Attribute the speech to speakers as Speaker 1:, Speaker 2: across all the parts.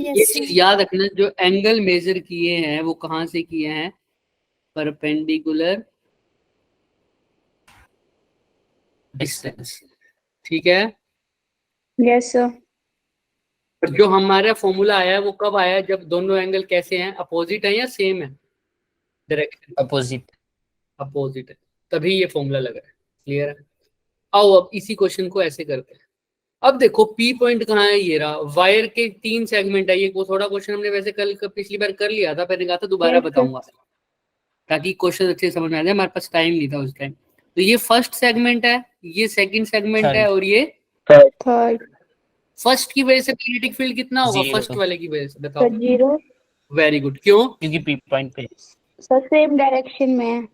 Speaker 1: ये चीज याद रखना, जो एंगल मेजर किए हैं वो कहाँ से किए हैं, परपेंडिकुलर डिस्टेंस, ठीक है।
Speaker 2: Yes sir.
Speaker 1: और जो हमारा फॉर्मूला आया है वो कब आया है, जब दोनों एंगल कैसे हैं, अपोजिट है या सेम है, डायरेक्शन
Speaker 3: अपोजिट।
Speaker 1: अपोजिट है, तभी ये फॉर्मूला लगा है। क्लियर है। आओ अब इसी क्वेश्चन को ऐसे करते हैं। अब देखो पी पॉइंट कहाँ है, ये रहा। वायर के 3 सेगमेंट है, ये को थोड़ा क्वेश्चन हमने वैसे कल पिछली बार कर लिया था, मैंने कहा था दोबारा बताऊंगा ताकि क्वेश्चन अच्छे समझ में आ जाए, हमारे पास टाइम नहीं था उस टाइम। तो ये फर्स्ट सेगमेंट है, ये सेकंड सेगमेंट है, और ये
Speaker 2: थर्ड।
Speaker 1: फर्स्ट की वजह से मैग्नेटिक फील्ड कितना होगा, फर्स्ट वाले की वजह से बताओ।
Speaker 2: सर 0।
Speaker 1: वेरी गुड, क्यों?
Speaker 3: क्योंकि पी पॉइंट पे
Speaker 2: सर सेम डायरेक्शन में है।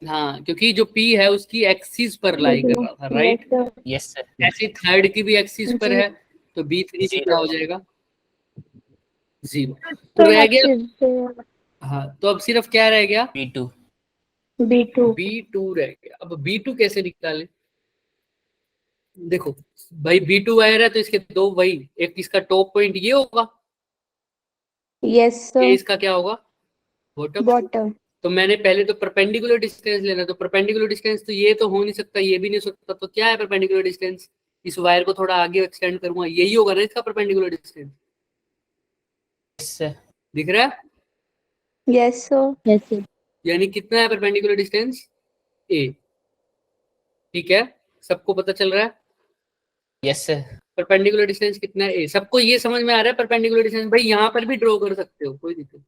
Speaker 1: हाँ, क्योंकि जो P है उसकी एक्सिस पर लाई कर रहा था, राइट।
Speaker 3: Yes sir.
Speaker 1: ऐसे थर्ड की भी एक्सिस पर है, तो B3
Speaker 3: Zero.
Speaker 1: क्या हो जाएगा, 0। तो रह गया, हाँ, तो अब सिर्फ क्या रह गया,
Speaker 3: B2।
Speaker 1: B2 रह गया। अब B2 कैसे निकाले, देखो भाई B2 वायर है तो इसके दो, वही एक इसका टॉप पॉइंट ये होगा,
Speaker 2: यस
Speaker 1: ये
Speaker 2: सर।
Speaker 1: इसका क्या होगा, बॉटम। तो मैंने पहले तो परपेंडिकुलर डिस्टेंस लेना, तो परपेंडिकुलर डिस्टेंस तो ये तो हो नहीं सकता, ये भी नहीं हो सकता, तो क्या है परपेंडिकुलर डिस्टेंस, इस वायर को थोड़ा आगे एक्सटेंड करूंगा, यही होगा ना इसका परपेंडिकुलर डिस्टेंस, दिख रहा है।
Speaker 2: Yes sir.
Speaker 1: यानी कितना है परपेंडिकुलर डिस्टेंस, A, ठीक है, सबको पता चल रहा है।
Speaker 3: Yes sir.
Speaker 1: परपेंडिकुलर डिस्टेंस कितना है, A, सबको ये समझ में आ रहा है। परपेंडिकुलर डिस्टेंस भाई यहाँ पर भी ड्रॉ कर सकते हो, कोई दिक्कत,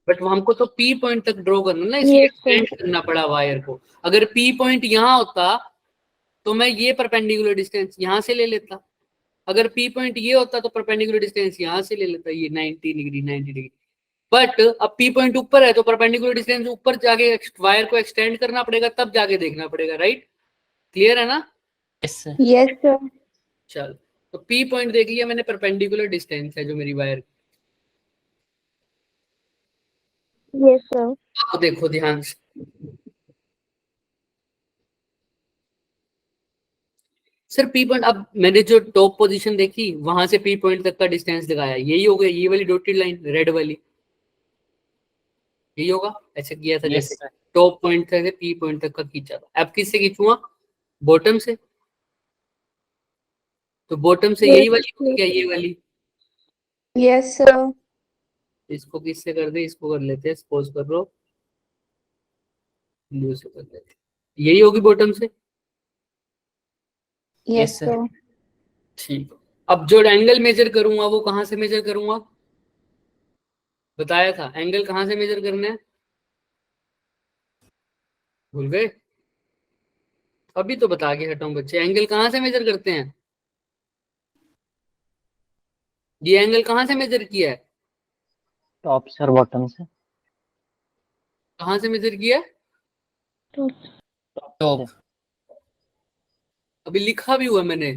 Speaker 1: बट हमको तो P पॉइंट तक ड्रॉ करना ना, इसलिए एक्सटेंड करना पड़ा वायर को। अगर P पॉइंट यहाँ होता तो मैं ये परपेंडिकुलर डिस्टेंस यहाँ से ले लेता, अगर P पॉइंट ये होता तो परपेंडिकुलर डिस्टेंस यहाँ से ले लेता, ये 90 डिग्री 90 डिग्री। बट अब P पॉइंट ऊपर है तो परपेंडिकुलर डिस्टेंस ऊपर जाके वायर को एक्सटेंड करना पड़ेगा, तब जाके देखना पड़ेगा, राइट। क्लियर है ना।
Speaker 3: Yes sir.
Speaker 2: Yes sir.
Speaker 1: चल, तो P पॉइंट देख लिया मैंने, परपेंडिकुलर डिस्टेंस है जो मेरी वायर।
Speaker 2: Yes sir.
Speaker 1: तो देखो ध्यान से, सर P पॉइंट, अब मैंने जो टॉप पोजीशन देखी वहां से P पॉइंट तक का डिस्टेंस लगाया, यही हो गया, ये वाली डॉटेड लाइन रेड वाली, यही होगा। ऐसे किया था
Speaker 3: यस
Speaker 1: जैसे
Speaker 3: सर।
Speaker 1: टॉप पॉइंट से P पॉइंट तक का खींचा था। अब किससे खींचूंगा, बॉटम से, तो बॉटम से यही वाली होगी क्या, ये वाली।
Speaker 2: Yes sir.
Speaker 1: इसको किससे कर दे, इसको कर लेते हैं, सपोज कर लो ब्लू से कर लेते हैं, यही होगी बॉटम से।
Speaker 2: Yes sir.
Speaker 1: ठीक, अब जो एंगल मेजर करूंगा वो कहां से मेजर करूंगा, बताया था एंगल कहां से मेजर करना है, भूल गए। अभी तो बता के हटाऊं बच्चे, एंगल कहां से मेजर करते हैं, ये एंगल कहां से मेजर किया है,
Speaker 3: टॉप सर बॉटम से।
Speaker 1: कहां से मेजर किया है,
Speaker 3: टॉप।
Speaker 1: अभी लिखा भी हुआ मैंने,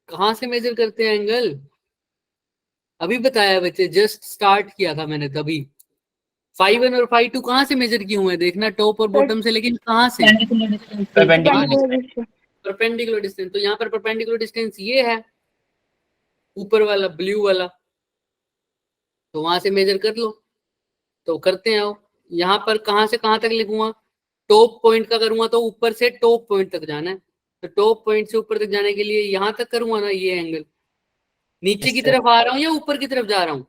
Speaker 1: कहां से मेजर करते हैं एंगल, अभी बताया बच्चे, जस्ट स्टार्ट किया था मैंने तभी। 5 1 और 5 2 कहां से मेजर किए हुए हैं, देखना टॉप और बॉटम से, लेकिन कहां से, परपेंडिकुलर डिस्टेंस। तो यहाँ पर परपेंडिकुलर डिस्टेंस ये है, ऊपर वाला ब्लू वाला, तो वहां से मेजर कर लो। तो करते हैं, आओ यहाँ पर कहां से कहां तक लिखूंगा, टॉप पॉइंट का करूंगा तो ऊपर से टॉप पॉइंट तक जाना है, तो टॉप पॉइंट से ऊपर तक जाने के लिए यहां तक करूंगा ना ये एंगल, नीचे की तरफ आ रहा हूँ या ऊपर की तरफ जा रहा हूँ,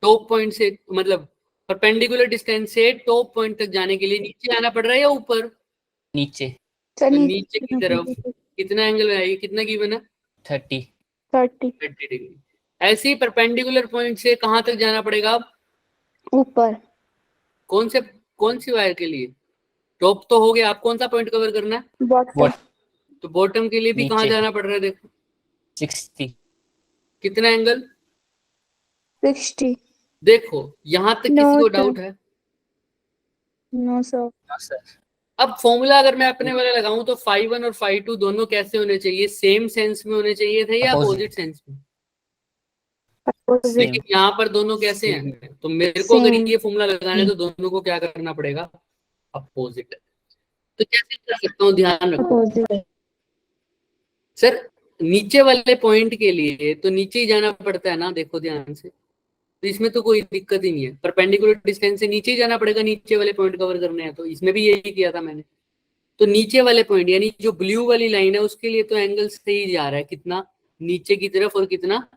Speaker 1: टॉप पॉइंट से, मतलब परपेंडिकुलर डिस्टेंस से टॉप पॉइंट तक जाने के लिए नीचे आना पड़ रहा है या ऊपर,
Speaker 3: नीचे।
Speaker 1: तो नीचे की तरफ कितना एंगल है, ये कितना गिवन है,
Speaker 3: 30
Speaker 1: डिग्री। ऐसे ही परपेंडिकुलर पॉइंट से कहां तक जाना पड़ेगा,
Speaker 2: ऊपर।
Speaker 1: कौन सी वायर के लिए, टॉप तो हो गया, आप कौन सा पॉइंट कवर करना है,
Speaker 2: बॉटम।
Speaker 1: तो बॉटम के लिए भी कहां जाना पड़ रहा है, देखो
Speaker 3: 60।
Speaker 1: कितना एंगल,
Speaker 2: 60।
Speaker 1: देखो यहां तक किसी को डाउट है,
Speaker 2: नो सर।
Speaker 1: अब फॉर्मूला अगर मैं अपने वाला लगाऊं तो 5 1 और 5 2 दोनों कैसे होने चाहिए, सेम सेंस में होने चाहिए थे या अपोजिट सेंस में, लेकिन यहाँ पर दोनों कैसे हैं, तो मेरे को अगर ये फॉर्मूला लगाना है तो दोनों को क्या करना पड़ेगा, अपोजिट। तो कैसे कर सकता हूँ, ध्यान रखो सर, नीचे वाले पॉइंट के लिए तो नीचे ही जाना पड़ता है ना, देखो ध्यान से, तो इसमें तो कोई दिक्कत ही नहीं है, परपेंडिकुलर डिस्टेंस से नीचे ही जाना पड़ेगा, नीचे वाले पॉइंट कवर करने हैं, तो इसमें भी यही किया था मैंने। तो नीचे वाले पॉइंट यानी जो ब्लू वाली लाइन है उसके लिए तो एंगल सही जा रहा है, कितना नीचे की तरफ और कितना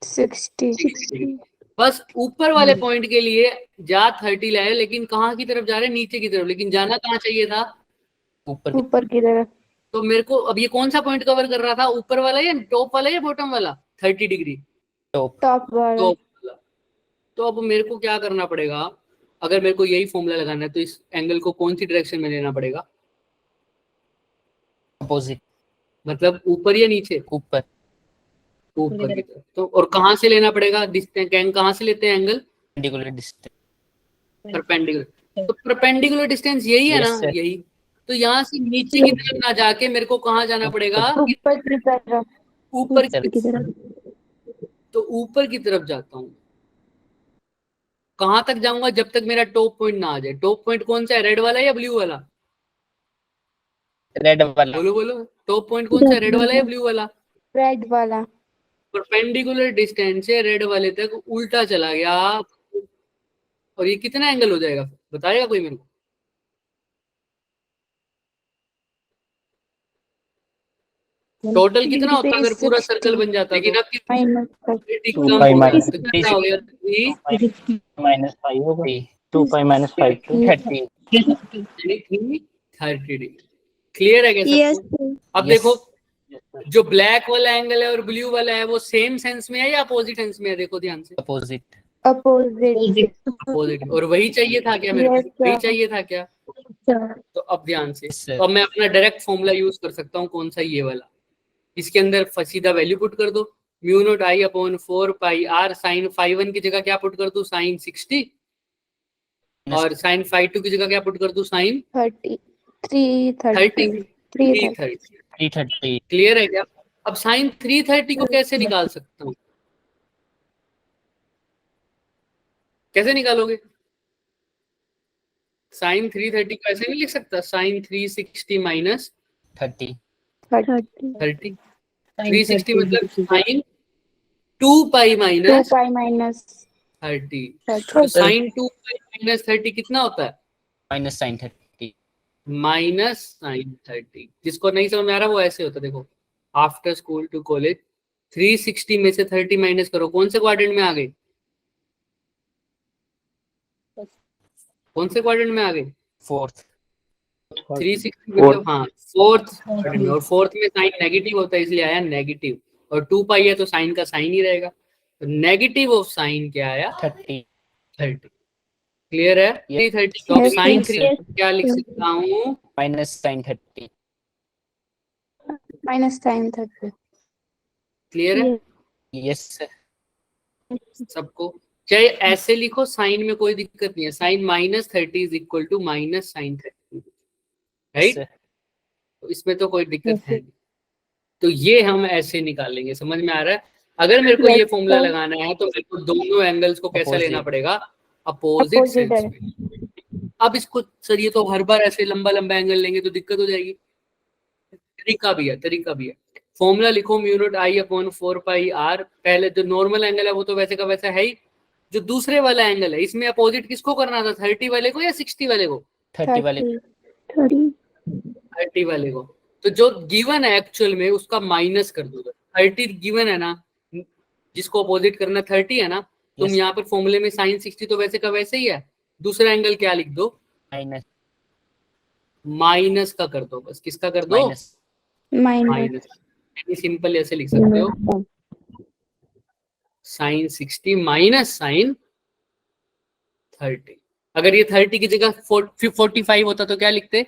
Speaker 2: 60
Speaker 1: बस ऊपर वाले पॉइंट के लिए जा 30 लाए, लेकिन कहाँ की तरफ जा रहे हैं, नीचे की तरफ, लेकिन जाना कहाँ चाहिए था,
Speaker 3: ऊपर
Speaker 2: ऊपर की तरफ।
Speaker 1: तो मेरे को अब ये कौन सा पॉइंट कवर कर रहा था, ऊपर वाला या टॉप वाला या बॉटम वाला, 30 डिग्री
Speaker 3: टॉप।
Speaker 2: टॉप वाला।
Speaker 1: टॉप वाला। तो अब मेरे को क्या करना पड़ेगा, अगर मेरे को यही फॉर्मूला लगाना है तो इस एंगल को कौन सी डायरेक्शन में लेना पड़ेगा,
Speaker 3: अपोजिट,
Speaker 1: मतलब ऊपर या नीचे,
Speaker 3: ऊपर।
Speaker 1: ऊपर की तरफ। तो और कहाँ से लेना पड़ेगा डिस्टेंस, कहाँ से लेते हैं एंगल,
Speaker 3: परपेंडिकुलर डिस्टेंस।
Speaker 1: परपेंडिकुलर। तो परपेंडिकुलर डिस्टेंस यही है
Speaker 3: Yes,
Speaker 1: ना,
Speaker 3: sir.
Speaker 1: यही। तो यहाँ से नीचे की तरफ ना जाके मेरे को कहाँ जाना पड़ेगा,
Speaker 2: ऊपर की तरफ।
Speaker 1: ऊपर
Speaker 3: ऊपर
Speaker 1: की तरफ। तो ऊपर की तरफ जाता हूँ, कहाँ तक जाऊंगा, जब तक मेरा टॉप पॉइंट ना आ जाए। टॉप पॉइंट कौन सा है, रेड वाला या ब्लू वाला,
Speaker 3: रेड वाला।
Speaker 1: बोलो बोलो, टॉप पॉइंट कौन सा है, रेड वाला या ब्लू वाला,
Speaker 2: रेड वाला।
Speaker 1: परपेंडिकुलर डिस्टेंस से रेड वाले तक उल्टा चला गया, और ये कितना एंगल हो जाएगा, बताएगा कोई मेरे को, टोटल कितना होता अगर पूरा सर्कल बन जाता, लेकिन अब कितना हो गया,
Speaker 3: माइनस 5 होगा, 2 pi minus 5 to 30।
Speaker 1: 30 degree. Clear है क्या सबको? अब देखो जो ब्लैक वाला एंगल है और ब्लू वाला है वो सेम सेंस में है या अपोजिट सेंस में है, देखो ध्यान से,
Speaker 3: अपोजिट।
Speaker 2: अपोजिट।
Speaker 1: अपोजिट। और वही चाहिए था क्या मेरे को,
Speaker 2: Yes,
Speaker 1: वही
Speaker 2: sir.
Speaker 1: चाहिए था क्या, तो अब ध्यान से,
Speaker 3: Yes, sir.
Speaker 1: तो अब मैं अपना डायरेक्ट फॉर्मूला यूज कर सकता हूँ, कौन सा, ये वाला। इसके अंदर सीधा वैल्यू पुट कर दो, mu naught I upon 4 pi R, sine 5 की जगह क्या पुट कर दूं, साइन 60, और साइन 5 की जगह क्या पुट कर दूं, साइन
Speaker 2: 30 330
Speaker 3: 330।
Speaker 1: क्लियर है क्या? अब साइन 330 को कैसे निकाल सकता हूँ, कैसे निकालोगे, साइन 330 को ऐसे नहीं लिख सकता, साइन 360 माइनस
Speaker 3: 30।
Speaker 1: 30, 360 मतलब साइन 2 पाई माइनस 30, तो साइन 2 पाई माइनस 30 कितना होता है,
Speaker 3: माइनस साइन 30।
Speaker 1: Minus sine 30। जिसको नहीं समझ में आ रहा वो ऐसे होता है, देखो, आफ्टर स्कूल टू कॉलेज 360 में से 30 माइनस करो, कौन से क्वाड्रेंट में आ गए, कौन से क्वाड्रेंट में आ गए,
Speaker 3: फोर्थ।
Speaker 1: 360 मतलब हाँ फोर्थ क्वाड्रेंट में, और फोर्थ में साइन नेगेटिव होता है इसलिए आया नेगेटिव, और 2 पाई है तो साइन का साइन ही रहेगा, तो नेगेटिव ऑफ साइन क्या आया, 30। क्लियर है, 330 तो साइन 3 क्या लिख सकता हूँ,
Speaker 3: माइनस साइन 30।
Speaker 1: क्लियर है
Speaker 3: यस सर।
Speaker 1: सबको, चाहे ऐसे लिखो, साइन में कोई दिक्कत नहीं है, sine -30 is equal to minus sine 30, right, तो इसमें तो कोई दिक्कत है नहीं। तो ये हम ऐसे निकालेंगे, समझ में आ रहा है? अगर मेरे को ये फॉर्मूला लगाना है तो मेरे को दोनों एंगल्स को कैसे लेना पड़ेगा, अपोजिट सेंस में। अब इसको सर ये तो हर बार ऐसे लंबा लंबा एंगल लेंगे तो दिक्कत हो जाएगी, तरीका भी है। फॉर्मूला लिखो, mu naught I upon 4 pi R, पहले जो नॉर्मल एंगल है वो तो वैसे का वैसा है ही, जो दूसरे वाला एंगल है इसमें अपोजिट किसको करना था, 30 वाले को या 60 वाले को,
Speaker 3: 30 वाले।
Speaker 1: 30 वाले को। तो जो गिवन है एक्चुअल में उसका माइनस कर दो, 30 गिवन है ना, जिसको अपोजिट करना 30 है ना, तुम यहाँ पर फॉर्मूले में साइन 60 तो वैसे का वैसे ही है, दूसरा एंगल क्या लिख दो, माइनस का कर दो, बस किसका कर दो, माइनस। सिंपल ऐसे लिख सकते हो, साइन 60 माइनस साइन 30। अगर ये 30 की जगह 45 होता तो क्या लिखते,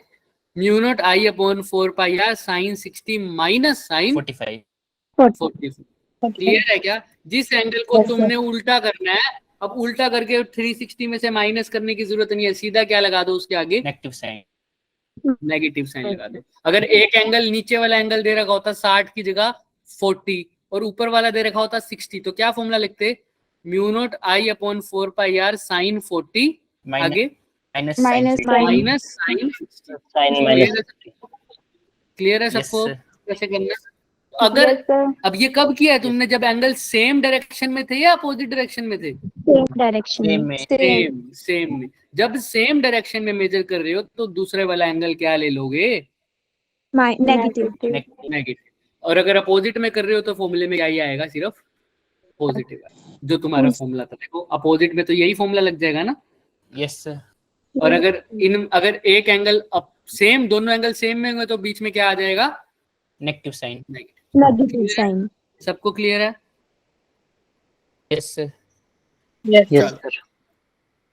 Speaker 1: mu naught I upon 4 pi R sine 60 minus sine 45। Clear है क्या? जिस एंगल को तुमने उल्टा करना है, अब उल्टा करके 360 में से माइनस करने की जरूरत नहीं है, सीधा क्या लगा दो उसके आगे, नेगेटिव साइन लगा दो। अगर एक एंगल नीचे वाला एंगल दे रखा होता 60 की जगह 40 और ऊपर वाला दे रखा होता 60, तो क्या फॉर्मूला लिखते, mu naught I upon 4 pi R sine 40 आगे माइनस साइन। क्लियर है सबको कैसे करना? अगर
Speaker 2: Yes, sir.
Speaker 1: अब ये कब किया है तुमने, जब एंगल सेम डायरेक्शन में थे या अपोजिट डायरेक्शन में थे?
Speaker 2: Same direction.
Speaker 3: Same में।
Speaker 2: Same.
Speaker 1: सेम में। जब सेम डायरेक्शन में मेजर कर रहे हो तो दूसरे वाला एंगल क्या ले लोगे?
Speaker 2: Negative.
Speaker 1: नेगेटिव। और अगर अपोजिट में कर रहे हो तो फॉर्मूले में क्या ही आएगा? सिर्फ पॉजिटिव है, जो तुम्हारा फॉर्मूला था। देखो अपोजिट में तो यही फॉर्मूला लग जाएगा ना।
Speaker 3: Yes sir.
Speaker 1: और अगर एक एंगल सेम, दोनों एंगल सेम में होंगे तो बीच में क्या आ जाएगा?
Speaker 3: Negative sign.
Speaker 2: Negative sign.
Speaker 1: सबको क्लियर है?
Speaker 3: Yes sir.
Speaker 2: Yes.
Speaker 3: सर।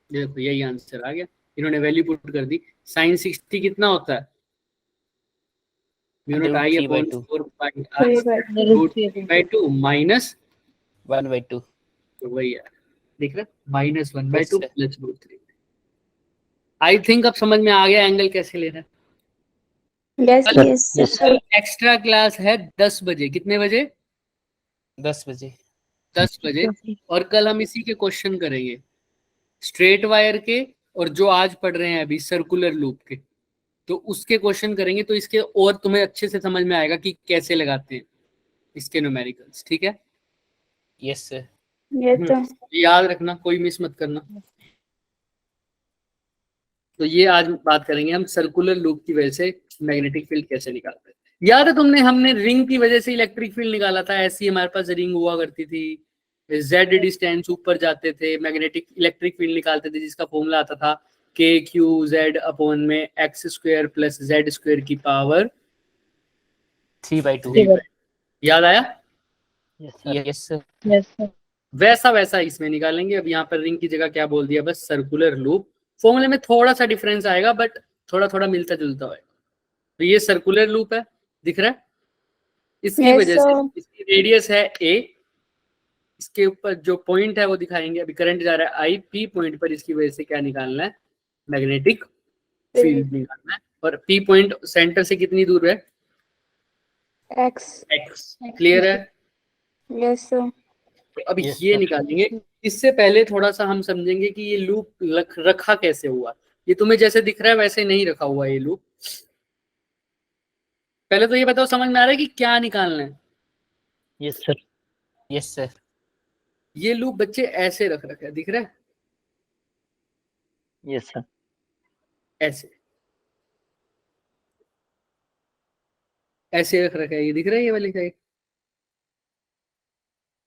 Speaker 1: देखो यही आंसर आ गया, इन्होंने वैल्यू पुट कर दी। sin 60 कितना होता है? यूनिट आई अपॉन 4 पाई आई रूट 3/2 माइनस
Speaker 3: 1/2।
Speaker 1: तो वही है, देख रहे, -1/2 प्लस √3। आई थिंक अब समझ में आ गया एंगल कैसे लेना है।
Speaker 2: Yes.
Speaker 1: कल एक्स्ट्रा क्लास है 10 बजे। कितने बजे?
Speaker 3: 10 बजे।
Speaker 1: 10 बजे। और कल हम इसी के क्वेश्चन करेंगे, स्ट्रेट वायर के, और जो आज पढ़ रहे हैं अभी सर्कुलर लूप के, तो उसके क्वेश्चन करेंगे। तो इसके और तुम्हें अच्छे से समझ में आएगा कि कैसे लगाते हैं इसके न्यूमेरिकल्स। ठीक है?
Speaker 3: Yes sir.
Speaker 2: Yes, sir.
Speaker 1: याद रखना, कोई मिस मत करना। तो ये आज बात करेंगे हम, सर्कुलर लूप की वजह से मैग्नेटिक फील्ड कैसे निकालते हैं। याद है तुमने, हमने रिंग की वजह से इलेक्ट्रिक फील्ड निकाला था। ऐसी हमारे पास रिंग हुआ करती थी, जेड डिस्टेंस ऊपर जाते थे, मैग्नेटिक इलेक्ट्रिक फील्ड निकालते थे, जिसका फॉर्मूला आता था KQ/Z अपॉन में x² प्लस Z² की पावर
Speaker 3: 3/2।
Speaker 1: याद आया?
Speaker 3: Yes sir.
Speaker 1: वैसा इसमें निकालेंगे। अब यहाँ पर रिंग की जगह क्या बोल दिया, बस सर्कुलर लूप। फॉर्मूले में थोड़ा सा डिफरेंस आएगा, बट थोड़ा थोड़ा मिलता जुलता है। तो ये सर्कुलर लूप है, दिख रहा है? इसकी
Speaker 2: Yes,
Speaker 1: वजह से
Speaker 2: sir.
Speaker 1: इसकी रेडियस है a, इसके ऊपर जो पॉइंट है वो दिखाएंगे। अभी करंट जा रहा है I, P पॉइंट पर इसकी वजह से क्या निकालना है? मैग्नेटिक फील्ड निकालना है। और P पॉइंट सेंटर से कितनी दूर है?
Speaker 2: X.
Speaker 1: क्लियर है?
Speaker 2: Yes, sir.
Speaker 1: तो अभी ये निकालेंगे। इससे पहले थोड़ा सा हम समझेंगे कि ये लूप रखा कैसे हुआ। ये तुम्हें जैसे दिख रहा है वैसे नहीं रखा हुआ ये लूप। पहले तो ये बताओ, समझ में आ रहा है कि क्या निकालना है?
Speaker 3: Yes sir. Yes sir.
Speaker 1: ये लूप बच्चे ऐसे रख रखा है, दिख रहा है?
Speaker 3: Yes sir.
Speaker 1: ऐसे ऐसे रख रखा है, ये दिख रहा है? ये वाली साइड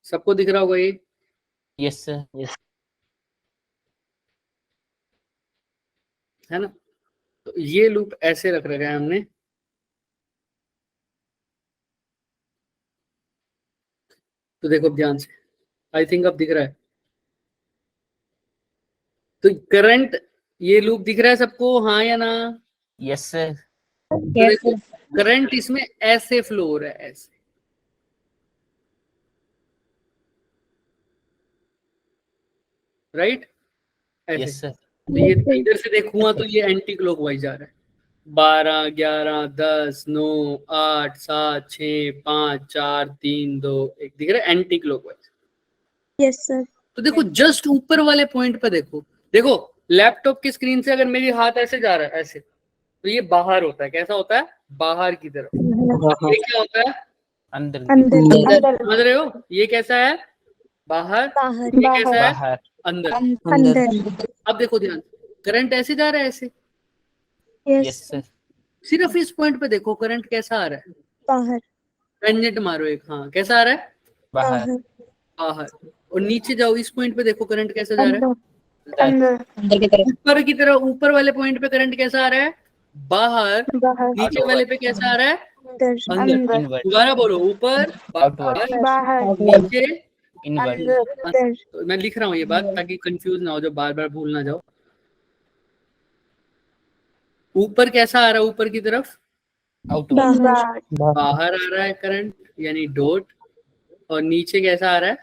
Speaker 1: सबको दिख रहा होगा ये।
Speaker 3: Yes sir. यस।
Speaker 1: है ना? तो ये लूप ऐसे रख रखा है हमने। तो देखो ध्यान से, आई थिंक अब दिख रहा है। तो करंट, ये लूप दिख रहा है सबको, हाँ या ना?
Speaker 3: Yes sir.
Speaker 1: तो देखो करंट इसमें ऐसे फ्लो हो रहा है, ऐसे। राइट? ऐसे।
Speaker 3: Yes sir.
Speaker 1: तो ये इधर से देखूंगा तो ये एंटी क्लॉकवाइज जा रहा है। 12, 11, 10, 9, 8, 7, 6, 5, 4, 3, 2, 1 दिख रहा है एंटी क्लॉकवाइज।
Speaker 2: Yes, sir.
Speaker 1: तो देखो जस्ट ऊपर वाले पॉइंट पर देखो लैपटॉप की स्क्रीन से अगर मेरी हाथ ऐसे जा रहा है ऐसे, तो ये बाहर होता है। कैसा होता है? बाहर की तरफ। ये क्या होता है?
Speaker 3: अंदर।
Speaker 1: समझ रहे हो? ये कैसा है? बाहर। ये कैसा है?
Speaker 3: बाहर।
Speaker 1: अंदर। अब देखो ध्यान, करंट ऐसे जा रहा है, ऐसे।
Speaker 3: Yes sir.
Speaker 1: सिर्फ इस पॉइंट पे देखो करंट कैसा आ रहा है।
Speaker 2: बाहर.
Speaker 1: टेंजेंट मारो एक, हाँ कैसा आ रहा है?
Speaker 3: बाहर।
Speaker 1: बाहर। और नीचे जाओ, इस पॉइंट पे देखो करंट कैसा जा रहा है?
Speaker 3: अंदर की तरफ।
Speaker 1: ऊपर की तरफ, ऊपर वाले पॉइंट पे करंट कैसा आ रहा है? बाहर। नीचे वाले पे कैसा आ रहा है? अंदर।
Speaker 3: इनवर्ट।
Speaker 1: दोबारा बोलो, ऊपर,
Speaker 2: बाहर.
Speaker 1: नीचे,
Speaker 3: इनवर्ट।
Speaker 1: तो मैं लिख रहा हूँ ये बात ताकि कंफ्यूज ना हो, जो बार बार भूल ना जाओ। ऊपर कैसा आ रहा है? ऊपर की तरफ
Speaker 3: आउटवर्ड।
Speaker 1: बाहर आ रहा है करंट, यानी डॉट। और नीचे कैसा आ रहा है?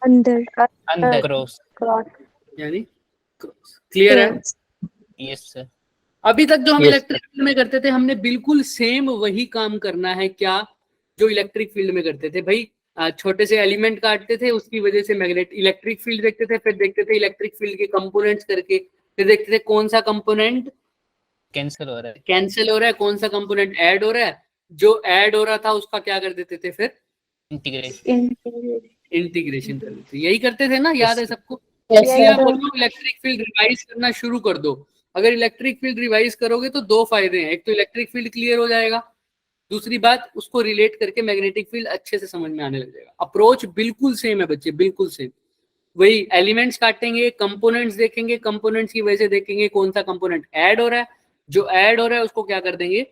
Speaker 3: अंदर। क्रॉस।
Speaker 1: यानी क्रॉस। क्लियर है?
Speaker 3: Yes sir.
Speaker 1: अभी तक जो हम इलेक्ट्रिक फील्ड में करते थे, हमने बिल्कुल सेम वही काम करना है। क्या? जो इलेक्ट्रिक फील्ड में करते थे भाई। छोटे से एलिमेंट काटते थे, उसकी वजह से मैग्नेट इलेक्ट्रिक फील्ड देखते थे, फिर देखते थे इलेक्ट्रिक फील्ड के कंपोनेंट्स करके, फिर देखते थे कौन सा कंपोनेंट
Speaker 3: कैंसिल हो रहा है,
Speaker 1: कौन सा कंपोनेंट ऐड हो रहा है। जो ऐड हो रहा था उसका क्या कर देते थे फिर?
Speaker 3: इंटीग्रेशन।
Speaker 1: इंटीग्रेशन कर देते, यही करते थे ना, याद है सबको?
Speaker 3: Yes,
Speaker 1: इसलिए मैं
Speaker 2: sir.
Speaker 1: बोल रहा हूँ इलेक्ट्रिक फील्ड रिवाइज करना शुरू कर दो। अगर इलेक्ट्रिक फील्ड रिवाइज करोगे तो दो फायदे हैं, एक तो इलेक्ट्रिक फील्ड क्लियर हो जाएगा, दूसरी बात उसको रिलेट करके मैग्नेटिक फील्ड अच्छे से समझ में आने लग जाएगा। अप्रोच बिल्कुल सेम है बच्चे, बिल्कुल सेम। वही एलिमेंट्स काटेंगे, कंपोनेंट्स देखेंगे, कंपोनेंट्स की वजह से देखेंगे कौन सा कंपोनेंट ऐड हो रहा है, जो ऐड हो रहा है उसको क्या कर देंगे?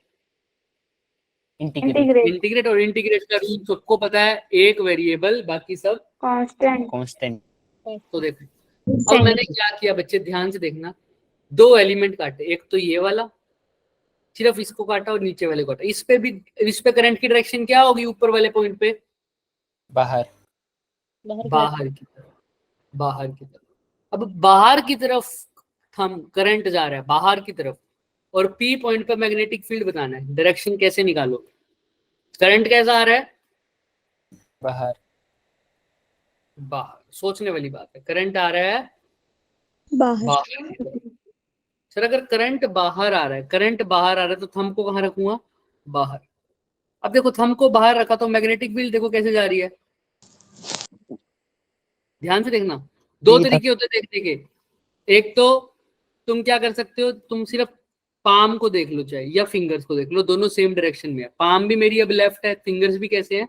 Speaker 1: इंटीग्रेट। और इंटीग्रेट का रूल सबको पता है, एक वेरिएबल बाकी सब
Speaker 3: कांस्टेंट।
Speaker 1: तो देखो अब मैंने क्या किया बच्चे, ध्यान से देखना, दो एलिमेंट काटे, एक तो ये वाला, सिर्फ इसको काटा और नीचे वाले को काटा। इस पे भी, इस पे करंट की डायरेक्शन क्या होगी ऊपर वाले पॉइंट पे?
Speaker 3: बाहर
Speaker 1: बाहर की तरफ, बाहर की तरफ। अब बाहर की तरफ हम करंट जा रहा है बाहर की तरफ, और पी पॉइंट पे मैग्नेटिक फील्ड बताना है, डायरेक्शन कैसे निकालोगे? करंट कैसा आ रहा है?
Speaker 3: बाहर
Speaker 1: बाहर। सोचने वाली बात है, करंट आ रहा है
Speaker 2: बाहर.
Speaker 1: बाहर की तरफ। सर अगर करंट बाहर आ रहा है, करंट बाहर आ रहा है तो थंब को कहाँ रखूंगा? बाहर। अब देखो थंब को बाहर रखा तो मैग्नेटिक फील्ड देखो कैसे जा रही है, ध्यान से देखना। दो तरीके होते हैं देखने के, एक तो तुम क्या कर सकते हो, तुम सिर्फ पाम को देख लो चाहे, या फिंगर्स को देख लो, दोनों सेम डायरेक्शन में है। पाम भी मेरी अब लेफ्ट है, फिंगर्स भी कैसे हैं?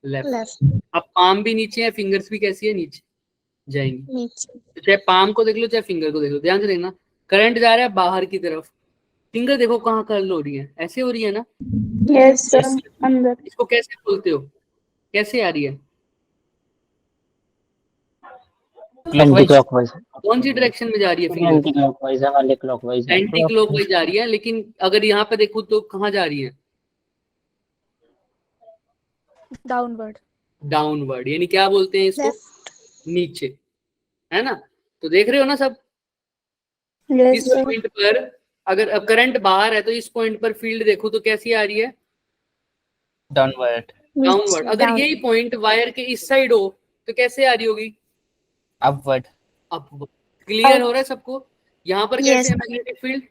Speaker 1: लेफ्ट। अब पाम भी नीचे है, फिंगर्स भी कैसी है? नीचे जाएंगी। तो चाहे पाम को देख लो चाहे फिंगर को देख लो, ध्यान से देखना। करंट जा रहा है बाहर की तरफ, फिंगर देखो कहाँ कर्ल हो रही है, ऐसे हो रही है ना?
Speaker 2: Yes, sir. अंदर.
Speaker 1: इसको कैसे बोलते हो, कैसे आ रही है?
Speaker 3: क्लॉकवाइज।
Speaker 1: कौन सी डायरेक्शन में जा रही है फिंगर?
Speaker 3: एंटी क्लॉकवाइज है, वाले क्लॉकवाइज है।
Speaker 1: एंटी क्लॉकवाइज जा रही है, लेकिन अगर यहाँ पे देखो तो कहाँ जा रही है?
Speaker 2: Downward.
Speaker 1: डाउनवर्ड, यानी क्या बोलते हैं इसको? नीचे, है ना? तो देख रहे हो ना सब?
Speaker 2: Yes,
Speaker 1: इस
Speaker 2: sir.
Speaker 1: पॉइंट पर अगर अब करंट बाहर है तो इस पॉइंट पर फील्ड देखो तो कैसी आ रही है?
Speaker 3: डाउनवर्ड।
Speaker 1: डाउनवर्ड। अगर यही पॉइंट वायर के इस साइड हो तो कैसे आ रही होगी?
Speaker 3: अपवर्ड।
Speaker 1: अपवर्ड। क्लियर हो रहा है सबको? यहाँ पर कैसे है मैग्नेटिक फील्ड?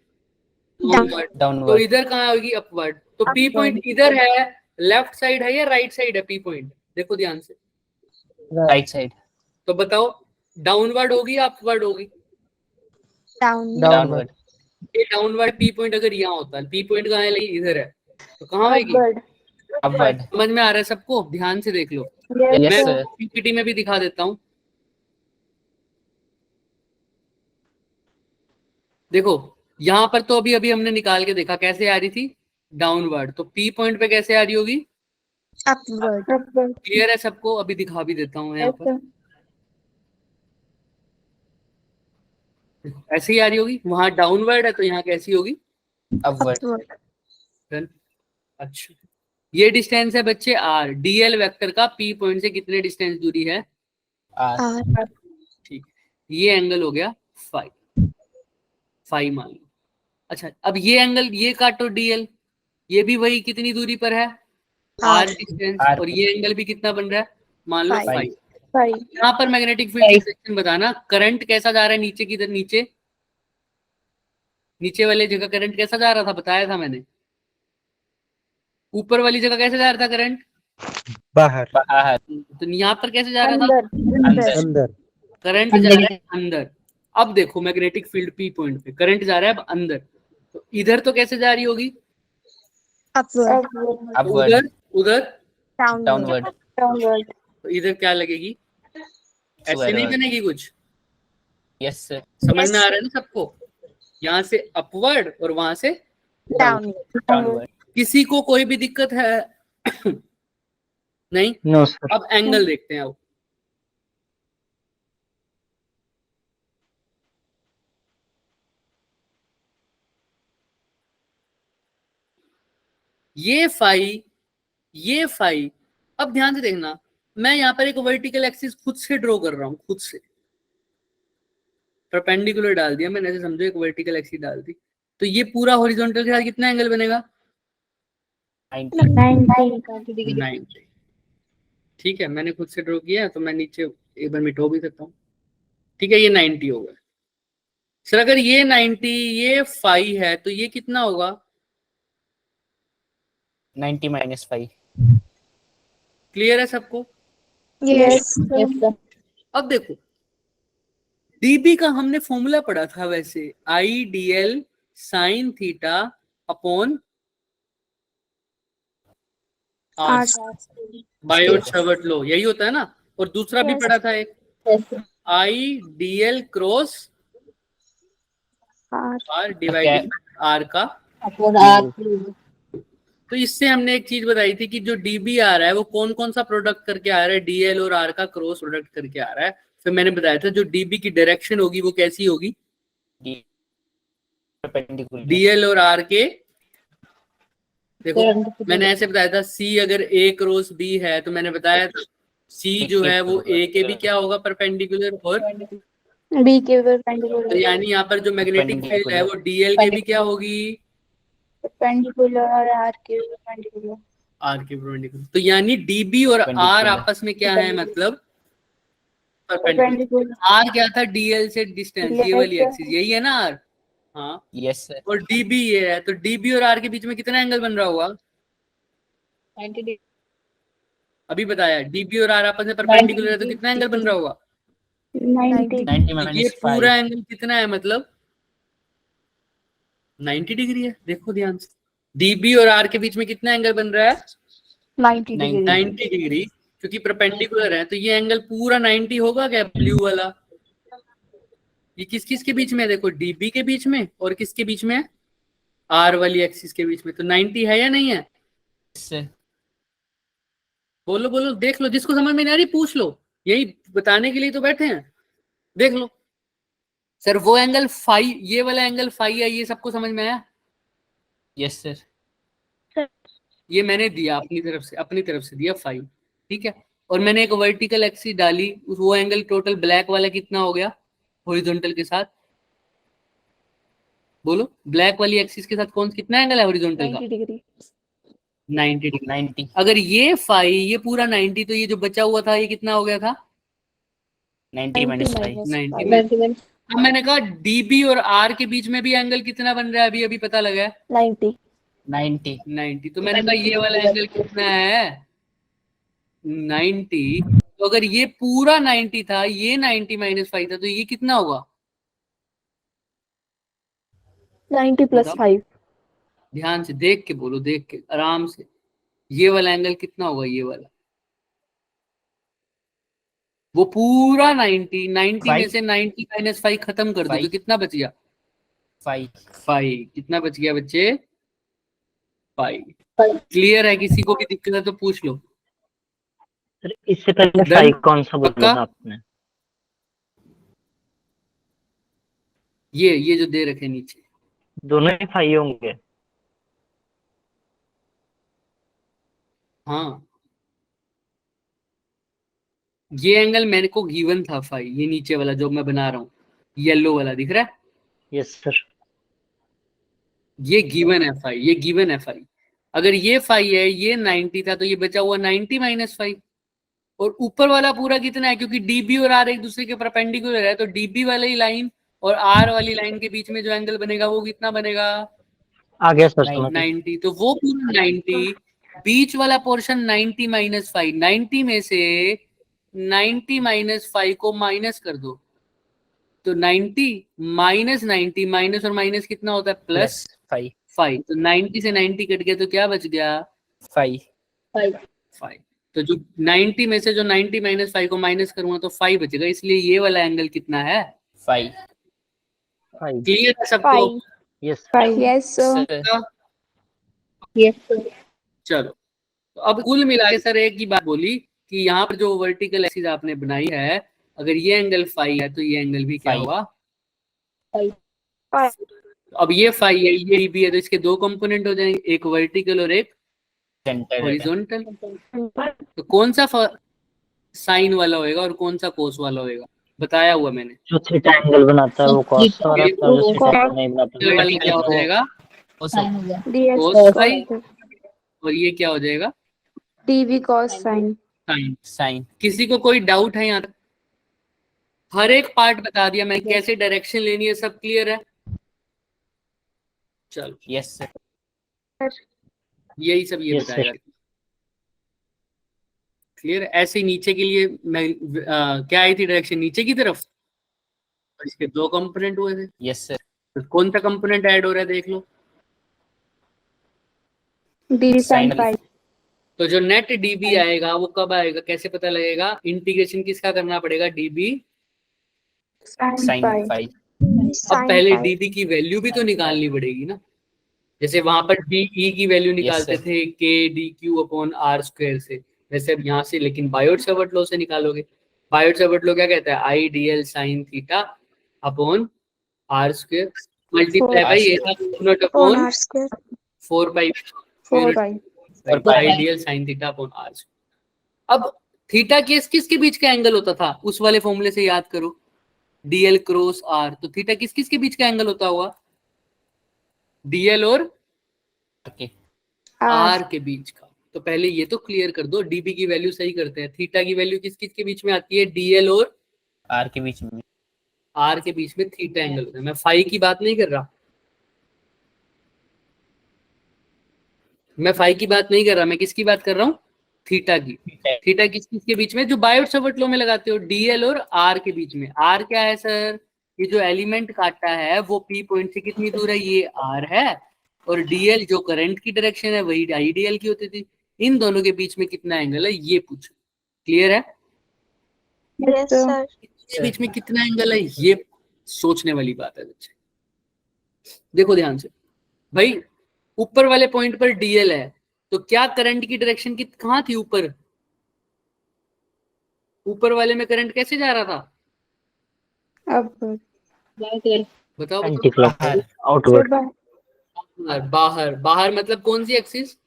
Speaker 1: डाउनवर्ड। तो
Speaker 3: डाउनवर्ड।
Speaker 1: इधर कहाँ होगी? अपवर्ड। तो पी पॉइंट इधर है, लेफ्ट साइड है या राइट साइड है पी पॉइंट? देखो ध्यान से,
Speaker 3: राइट साइड।
Speaker 1: तो बताओ डाउनवर्ड होगी या अपवर्ड होगी?
Speaker 3: डाउनवर्ड।
Speaker 1: ये डाउनवर्ड पी पॉइंट अगर यहाँ होता है, पी पॉइंट कहाँ है? इधर है, तो कहाँ होगी?
Speaker 3: अपवर्ड।
Speaker 1: समझ में आ रहा है सबको? ध्यान से देख लो,
Speaker 3: यस
Speaker 1: मैं
Speaker 3: सर।
Speaker 1: पीपीटी में भी दिखा देता हूँ। देखो यहाँ पर तो अभी अभी हमने निकाल के देखा कैसे आ रही थी, डाउनवर्ड। तो पी पॉइंट पे कैसे आ रही होगी?
Speaker 2: Upward.
Speaker 1: क्लियर है सबको? अभी दिखा भी देता हूँ यहाँ पर, ऐसे ही आ रही होगी। वहां डाउनवर्ड है तो यहाँ कैसी होगी?
Speaker 3: अपवर्ड।
Speaker 1: Done? अच्छा, ये डिस्टेंस है बच्चे आर, डीएल वेक्टर का पी पॉइंट से कितने डिस्टेंस दूरी है?
Speaker 3: आर।
Speaker 1: ठीक, ये एंगल हो गया फाइव, फाइव मान लो। अच्छा अब ये एंगल, ये काटो डीएल, ये भी वही कितनी दूरी पर है? आर डिस्टेंस,
Speaker 3: R
Speaker 1: और ये एंगल भी कितना बन रहा है? मान लो
Speaker 2: Five.
Speaker 1: फाइव। यहाँ पर मैग्नेटिक फील्ड की डायरेक्शन बताना, करंट कैसा जा रहा है नीचे की तरफ? नीचे, नीचे वाले जगह करंट कैसा जा रहा था, बताया था मैंने। ऊपर वाली जगह कैसे जा रहा था करंट?
Speaker 4: बाहर।
Speaker 3: बाहर।
Speaker 1: तो यहाँ पर कैसे जा रहा था?
Speaker 4: अंदर।
Speaker 1: करंट जा रहा है अंदर। अब देखो मैग्नेटिक फील्ड पी पॉइंट पे करंट जा रहा है अब अंदर, तो इधर तो कैसे जा रही होगी?
Speaker 3: अपवर्ड।
Speaker 1: उधर, उधर
Speaker 3: डाउनवर्ड।
Speaker 1: तो इधर क्या लगेगी? ऐसे नहीं बनेगी कुछ?
Speaker 3: Yes sir.
Speaker 1: समझ में आ रहा है ना सबको? यहाँ से अपवर्ड और वहां से
Speaker 3: डाउनवर्ड।
Speaker 1: किसी को कोई भी दिक्कत है? नहीं।
Speaker 3: No sir.
Speaker 1: अब एंगल देखते हैं। अब ये फाई, ये फाई। अब ध्यान से देखना, मैं यहाँ पर एक वर्टिकल एक्सिस खुद से ड्रॉ कर रहा हूँ, खुद से परपेंडिकुलर डाल दिया मैंने, ऐसे समझो एक वर्टिकल एक्सिस डाल दी, तो ये पूरा हॉरिजॉन्टल के साथ कितना एंगल बनेगा? 90। ठीक है, मैंने खुद से ड्रॉ किया तो मैं नीचे एक बार मिटो भी सकता हूँ। ठीक है, ये 90 होगा। सर अगर ये 90, ये फाई है तो ये कितना होगा?
Speaker 3: 90 minus 5.
Speaker 1: क्लियर है सबको?
Speaker 2: Yes.
Speaker 1: अब देखो डीबी का हमने फॉर्मूला पढ़ा था वैसे, I D L sine theta upon R, Biot Savart law, यही होता है ना। और दूसरा भी
Speaker 2: Yes.
Speaker 1: पढ़ा था एक, I D L cross
Speaker 2: R.
Speaker 1: R divided R का। तो इससे हमने एक चीज बताई थी कि जो डीबी आ रहा है वो कौन कौन सा प्रोडक्ट करके आ रहा है, डीएल और आर का क्रॉस प्रोडक्ट करके आ रहा है। फिर मैंने बताया था जो डीबी की डायरेक्शन होगी वो कैसी होगी,
Speaker 3: Perpendicular.
Speaker 1: डीएल और आर के, देखो मैंने ऐसे बताया था सी अगर ए क्रॉस बी है तो मैंने बताया था सी जो है वो ए के भी क्या होगा परपेंडिकुलर, और
Speaker 2: B के
Speaker 1: तो
Speaker 2: perpendicular.
Speaker 1: यानी यहाँ पर जो मैग्नेटिक फील्ड है वो डीएल के भी क्या होगी,
Speaker 2: Perpendicular और R के perpendicular.
Speaker 1: आर के परपेंडिकुलर। तो यानी डीबी और आर
Speaker 3: Perpendicular.
Speaker 1: आपस में क्या है, मतलब परपेंडिकुलर।
Speaker 2: Perpendicular.
Speaker 1: आर क्या था, डीएल से डिस्टेंस, ये वाली एक्सिस यही है ना आर, हाँ।
Speaker 3: Yes sir.
Speaker 1: और डीबी ये है, तो डीबी और आर के बीच में कितना एंगल बन रहा होगा,
Speaker 2: 90.
Speaker 1: अभी बताया डीबी और आर आपस में परपेंडिकुलर है तो कितना एंगल बन रहा होगा,
Speaker 2: 90.
Speaker 3: 90
Speaker 1: तो ये
Speaker 3: minus 5.
Speaker 1: पूरा एंगल कितना है, मतलब 90 डिग्री है। देखो ध्यान से, डीबी और आर के बीच में कितना एंगल बन रहा है,
Speaker 2: 90 degree.
Speaker 1: 90 डिग्री, क्योंकि परपेंडिकुलर है। तो ये एंगल पूरा 90 होगा क्या, ब्लू वाला। ये किस किस के बीच में है, देखो डीबी के बीच में और किसके बीच में है, आर वाली एक्सिस के बीच में। तो 90 है या नहीं है,
Speaker 3: Yes sir.
Speaker 1: बोलो बोलो, देख लो, जिसको समझ में नहीं आ रही पूछ लो, यही बताने के लिए तो बैठे हैं। देख लो सर वो एंगल फाई, ये वाला एंगल फाई है, ये सबको समझ में आया।
Speaker 3: Yes sir.
Speaker 1: ये मैंने दिया अपनी तरफ से दिया फाई, ठीक है। और मैंने एक वर्टिकल एक्सिस डाली, वो एंगल टोटल ब्लैक वाला कितना हो गया हॉरिजॉन्टल के साथ, बोलो ब्लैक वाली एक्सिस के साथ कौन कितना एंगल है हॉरिजॉन्टल का,
Speaker 2: 90 degree.
Speaker 1: 90 डिग्री।
Speaker 3: 90.
Speaker 1: अगर ये फाई ये पूरा 90, तो ये जो बचा हुआ था ये कितना हो गया था,
Speaker 3: 90 minus 5.
Speaker 1: 90। अब मैंने कहा डीबी और आर के बीच में भी एंगल कितना बन रहा है, अभी अभी पता लगा है
Speaker 2: 90.
Speaker 3: 90.
Speaker 1: 90। तो मैंने कहा ये वाला एंगल कितना है 90। तो अगर ये पूरा 90 था, ये 90 माइनस 5 था, तो ये कितना होगा
Speaker 2: 90 plus
Speaker 1: बताओ?
Speaker 2: 5.
Speaker 1: ध्यान से देख के बोलो, देख के आराम से, ये वाला एंगल कितना होगा, ये वाला, वो पूरा 90 में
Speaker 3: Five.
Speaker 1: से 90 माइनस 5 खत्म कर दो तो
Speaker 3: Five.
Speaker 1: कितना बच गया
Speaker 3: 5.
Speaker 1: 5। कितना बच गया बच्चे 5। क्लियर है, किसी को भी दिक्कत है तो पूछ लो।
Speaker 5: सर इससे पहले
Speaker 1: Done?
Speaker 5: 5 कौन सा बोला
Speaker 1: पक्का?
Speaker 5: था आपने?
Speaker 1: ये जो दे रखे नीचे,
Speaker 5: दोनों ही 5 होंगे?
Speaker 1: हाँ ये एंगल मेरे को गिवन था 5, ये नीचे वाला जो मैं बना रहा हूँ येलो वाला दिख रहा है,
Speaker 5: यस सर।
Speaker 1: ये गिवन है 5, ये गिवन है 5। अगर ये 5 है, ये 90 था, तो ये बचा हुआ 90 माइनस 5। और ऊपर वाला पूरा कितना है, क्योंकि डीबी और आर एक दूसरे के परपेंडिकुलर है, तो डीबी वाली लाइन और आर वाली लाइन के बीच में जो एंगल बनेगा वो कितना बनेगा
Speaker 5: आ गया सर समझ।
Speaker 1: 90। तो वो पूरा 90, बीच वाला पोर्शन 90 माइनस 5, 90 में से 90 माइनस 5 को माइनस कर दो, तो 90 माइनस 90, माइनस और माइनस कितना होता है प्लस
Speaker 3: 5.
Speaker 1: 5। तो 90 से 90 कट गया तो क्या बच गया
Speaker 3: 5.
Speaker 1: 5। तो जो 90 में से जो 90 माइनस 5 को माइनस करूंगा तो 5 बचेगा, इसलिए ये वाला एंगल कितना है
Speaker 3: 5.
Speaker 5: 5
Speaker 1: क्लियर है सबको?
Speaker 2: 5.
Speaker 5: Yes
Speaker 2: 5. Yes sir.
Speaker 3: Sir.
Speaker 2: Yes sir.
Speaker 1: चलो तो अब कुल मिला के सर एक ही बात बोली कि यहाँ पर जो वर्टिकल एक्सिस आपने बनाई है, अगर ये एंगल 5 है तो ये एंगल भी क्या
Speaker 3: 5.
Speaker 1: हुआ
Speaker 2: 5.
Speaker 1: अब ये 5 है, ये भी है, तो इसके दो कंपोनेंट हो जाएंगे, एक वर्टिकल और एक
Speaker 3: Center.
Speaker 1: हॉरिजॉन्टल। तो कौन सा साइन वाला होएगा और कौन सा कोस वाला होएगा, बताया हुआ मैंने।
Speaker 5: जो थीटा एंगल बनाता है वो cos वाला होता है, जो थीटा एंगल नहीं बनाता
Speaker 1: ये वाला क्या हो जाएगा
Speaker 2: DS
Speaker 1: cos phi, और ये क्या हो जाएगा
Speaker 2: DV cos sin.
Speaker 1: Sine.
Speaker 3: Sin.
Speaker 1: किसी को कोई डाउट है यहाँ तक? हर एक पार्ट बता दिया मैं, कैसे डायरेक्शन लेनी है, सब क्लियर है। चलो
Speaker 3: Yes sir.
Speaker 1: यही सब ये
Speaker 3: Yes, sir.
Speaker 1: बताएगा। क्लियर? ऐसे ही नीचे के लिए मैं क्या आई थी डायरेक्शन नीचे की तरफ, और इसके दो कंपोनेंट हुए थे।
Speaker 5: Yes sir.
Speaker 1: तो कौन सा कंपोनेंट ऐड हो रहा है देख लो।
Speaker 2: D sine
Speaker 5: Sin
Speaker 2: five.
Speaker 1: तो जो नेट डीबी आएगा वो कब आएगा, कैसे पता लगेगा? इंटीग्रेशन किसका करना पड़ेगा? DB
Speaker 2: sine
Speaker 5: sin
Speaker 2: five.
Speaker 5: 5।
Speaker 1: अब पहले डीबी की वैल्यू भी तो निकालनी पड़ेगी ना, जैसे वहां पर डी ई की वैल्यू निकालते
Speaker 5: sir.
Speaker 1: थे के D Q upon R square से, वैसे अब यहाँ से लेकिन बायोट-सावर्ट लॉ से निकालोगे। बायोट-सावर्ट लॉ क्या कहता है? I D L sine theta upon R square multiply by A naught upon 4 pi
Speaker 2: 4 pi.
Speaker 1: I D L sine theta upon R. अब थीटा किसके बीच का एंगल होता था उस वाले फॉर्मूले से याद करो, डीएल क्रॉस आर। तो थीटा किस के बीच का एंगल होता होगा? डीएल और आर के बीच का। तो पहले ये तो क्लियर कर दो, डीबी की वैल्यू सही करते हैं। थीटा की वैल्यू किस के बीच में आती है? डीएल और
Speaker 5: आर के बीच में।
Speaker 1: आर के बीच में थीटा एंगल होता है। मैं फाई की बात नहीं कर रहा, मैं फाई की बात नहीं कर रहा, मैं किसकी बात कर रहा हूँ? थीटा की। थीटा किसके बीच में? जो बायोट-सावर्ट लॉ में लगाते हो, डीएल और आर के बीच में। आर क्या है सर? ये जो एलिमेंट काटा है वो पी पॉइंट से कितनी दूर है? ये आर है। और डीएल जो करंट की डायरेक्शन है वही आईडीएल की होती थी। इन दोनों के बीच में कितना एंगल है ये पूछो। क्लियर है?
Speaker 2: Yes sir.
Speaker 1: इसके बीच में कितना एंगल है ये सोचने वाली बात है बच्चे। देखो ध्यान से भाई, ऊपर वाले पॉइंट पर डीएल है तो क्या करंट की डायरेक्शन की कहां थी? ऊपर। ऊपर वाले में करंट कैसे जा रहा था?
Speaker 2: अब
Speaker 1: बताओ
Speaker 3: एंटी
Speaker 1: बताओ।
Speaker 3: Clockwise outward.
Speaker 1: बाहर। बाहर मतलब कौन सी एक्सिस?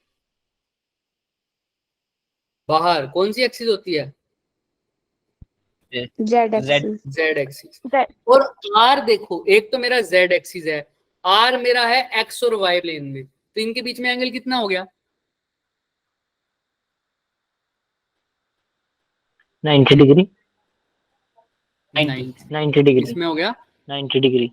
Speaker 1: बाहर कौन सी एक्सिस होती है?
Speaker 2: Z axis.
Speaker 1: Z axis. और आर देखो, एक तो मेरा जेड एक्सिस है, आर मेरा है एक्स और वाई प्लेन में, तो इनके बीच में एंगल कितना हो गया?
Speaker 3: 90 डिग्री।
Speaker 1: 90
Speaker 3: 90 डिग्री।
Speaker 1: इसमें हो गया
Speaker 3: 90 डिग्री।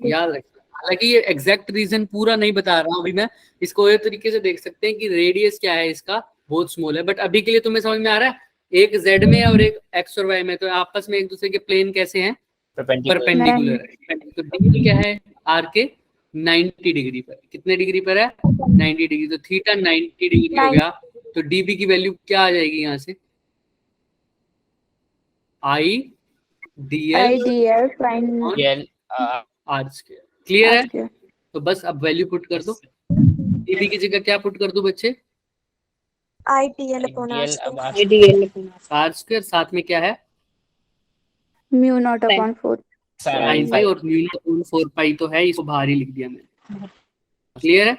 Speaker 1: याद रखना। हालांकि ये एग्जैक्ट रीजन पूरा नहीं बता रहा हूँ अभी मैं, इसको ये तरीके से देख सकते हैं कि रेडियस क्या है इसका, बहुत स्मॉल है। बट अभी के लिए तुम्हें समझ में आ रहा है, एक जेड में और एक एक्स और वाई में, तो आपस में एक दूसरे के प्लेन कैसे हैं? परपेंडिकुलर है। तो डिग्री क्या है आर के? 90 डिग्री पर। कितने डिग्री पर है? 90 डिग्री। तो थीटा 90 डिग्री हो गया। तो डीबी की वैल्यू क्या आ जाएगी यहाँ से? I D L
Speaker 2: sine
Speaker 1: R square. Clear है? तो बस अब वैल्यू पुट कर दो। डीबी की जगह क्या पुट कर दो बच्चे?
Speaker 2: I D L upon
Speaker 1: R square, साथ में क्या है?
Speaker 2: Mu naught upon 4।
Speaker 1: Sine pi, और म्यू नॉट अपॉन 4 पाई तो है, इसको बाहर ही लिख दिया मैंने। क्लियर है?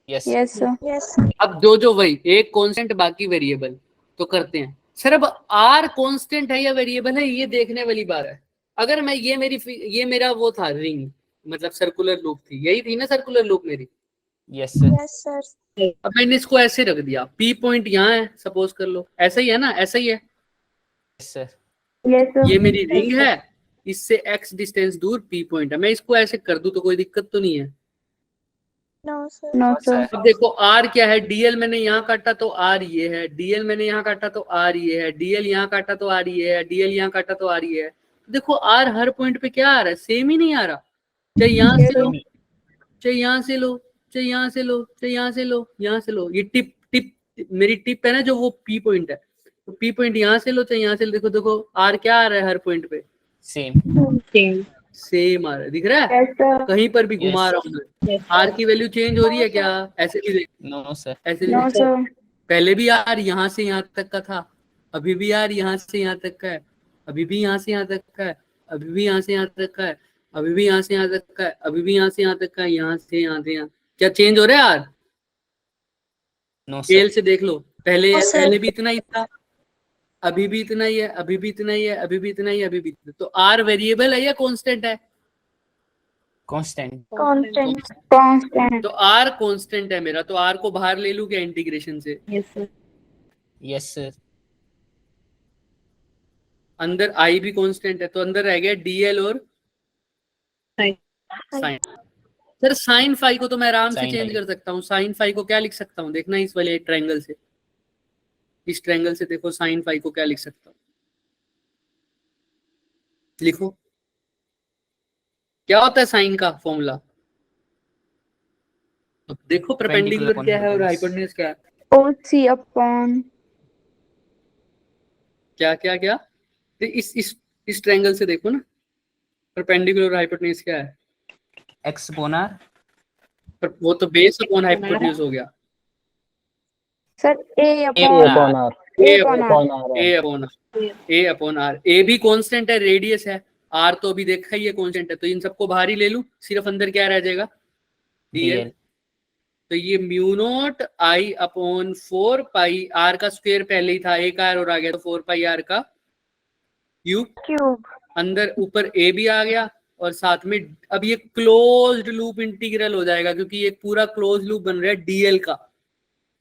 Speaker 2: Yes sir.
Speaker 1: अब जो वही एक कांस्टेंट बाकी वेरिएबल, तो करते हैं सर। अब आर कांस्टेंट है या वेरिएबल है ये देखने वाली बात है। अगर मैं ये मेरा वो था रिंग, मतलब सर्कुलर लूप थी, यही थी ना सर्कुलर लूप मेरी?
Speaker 5: Yes sir.
Speaker 1: अब मैंने इसको ऐसे रख दिया, पी पॉइंट यहाँ है सपोज कर लो, ऐसा ही है ना? ऐसा ही है।
Speaker 5: Yes sir.
Speaker 1: ये मेरी रिंग है, इससे x डिस्टेंस दूर पी पॉइंट है। मैं इसको ऐसे कर दूं तो कोई दिक्कत तो नहीं है?
Speaker 2: No sir.
Speaker 1: अब देखो r क्या है? dl मैंने यहाँ काटा तो r ये है, dl मैंने यहाँ काटा तो r ये है, dl यहाँ काटा तो r ये है, dl यहाँ काटा तो r ये है। देखो r हर पॉइंट पे क्या आ रहा है? सेम ही नहीं आ रहा। चाहे यहाँ से लो, चाहे यहाँ से लो, चाहे यहाँ से लो, चाहे यहाँ से लो, यहाँ से लो। ये टिप मेरी टिप है ना जो, वो पी पॉइंट है। तो पी पॉइंट यहाँ से लो चाहे यहाँ से लो, देखो आर क्या आ रहा है हर पॉइंट पे? सेम आ रहा है। दिख रहा है? कहीं पर भी घुमा रहा हूँ आर की वैल्यू चेंज हो रही है क्या? ऐसे भी देख।
Speaker 5: No sir.
Speaker 1: ऐसे भी देख। पहले भी आर यहाँ से यहाँ तक का था, अभी भी आर यहाँ से यहाँ तक का है, अभी भी यहाँ से यहाँ तक का है, अभी भी यहाँ से यहाँ तक का है, अभी भी यहाँ से यहाँ तक का है, अभी भी यहाँ से यहाँ तक का है, यहाँ से यहाँ से यहाँ। क्या चेंज हो रहा है आर?
Speaker 5: No
Speaker 1: scale
Speaker 5: sir.
Speaker 1: से देख लो, पहले भी इतना ही था, अभी भी इतना ही है, अभी भी इतना ही है, अभी भी इतना ही है, अभी भी इतना। तो आर वेरिएबल है या कांस्टेंट है?
Speaker 5: कांस्टेंट।
Speaker 1: तो आर कांस्टेंट है मेरा, तो आर को बाहर ले लूं क्या इंटीग्रेशन से?
Speaker 5: Yes sir.
Speaker 1: अंदर आई भी कांस्टेंट है, तो अंदर रह गया डीएल और साइन। सर साइन फाई को तो मैं आराम से
Speaker 3: Sin
Speaker 1: चेंज
Speaker 3: phi।
Speaker 1: कर सकता हूँ। साइन फाई को क्या लिख सकता हूँ, देखना इस वाले ट्रायंगल से, इस ट्रायंगल से देखो साइन फाई को क्या लिख सकता हूँ, लिखो क्या होता है साइन का फॉर्मूला। अब देखो परपेंडिकुलर क्या है और हाइपोटेन्यूज क्या है।
Speaker 2: OC अपॉन
Speaker 1: क्या क्या क्या, तो इस ट्रायंगल से देखो ना, परपेंडिकुलर और हाइपोटेन्यूज क्या है।
Speaker 3: X upon R.
Speaker 1: पर वो तो बेस अपॉन हाइपोटेन्यूज हो गया।
Speaker 2: Sir A
Speaker 3: A
Speaker 2: upon
Speaker 3: upon R.
Speaker 1: A
Speaker 2: upon
Speaker 1: upon
Speaker 2: R।
Speaker 1: A upon A upon R. A भी कांस्टेंट है, रेडियस है, आर तो अभी देखा ही है कांस्टेंट है, तो इन सबको बाहर ही ले लूं, सिर्फ अंदर क्या रह जाएगा, डीएल।
Speaker 3: डीएल।
Speaker 1: तो ये mu naught I upon 4 pi R का स्क्वायर पहले ही था, एक आर और आ गया तो 4 पाई आर का क्यूब, अंदर ऊपर ए भी आ गया और साथ में अब ये क्लोज्ड लूप इंटीग्रल हो जाएगा, क्योंकि ये पूरा क्लोज लूप बन रहा है डीएल का।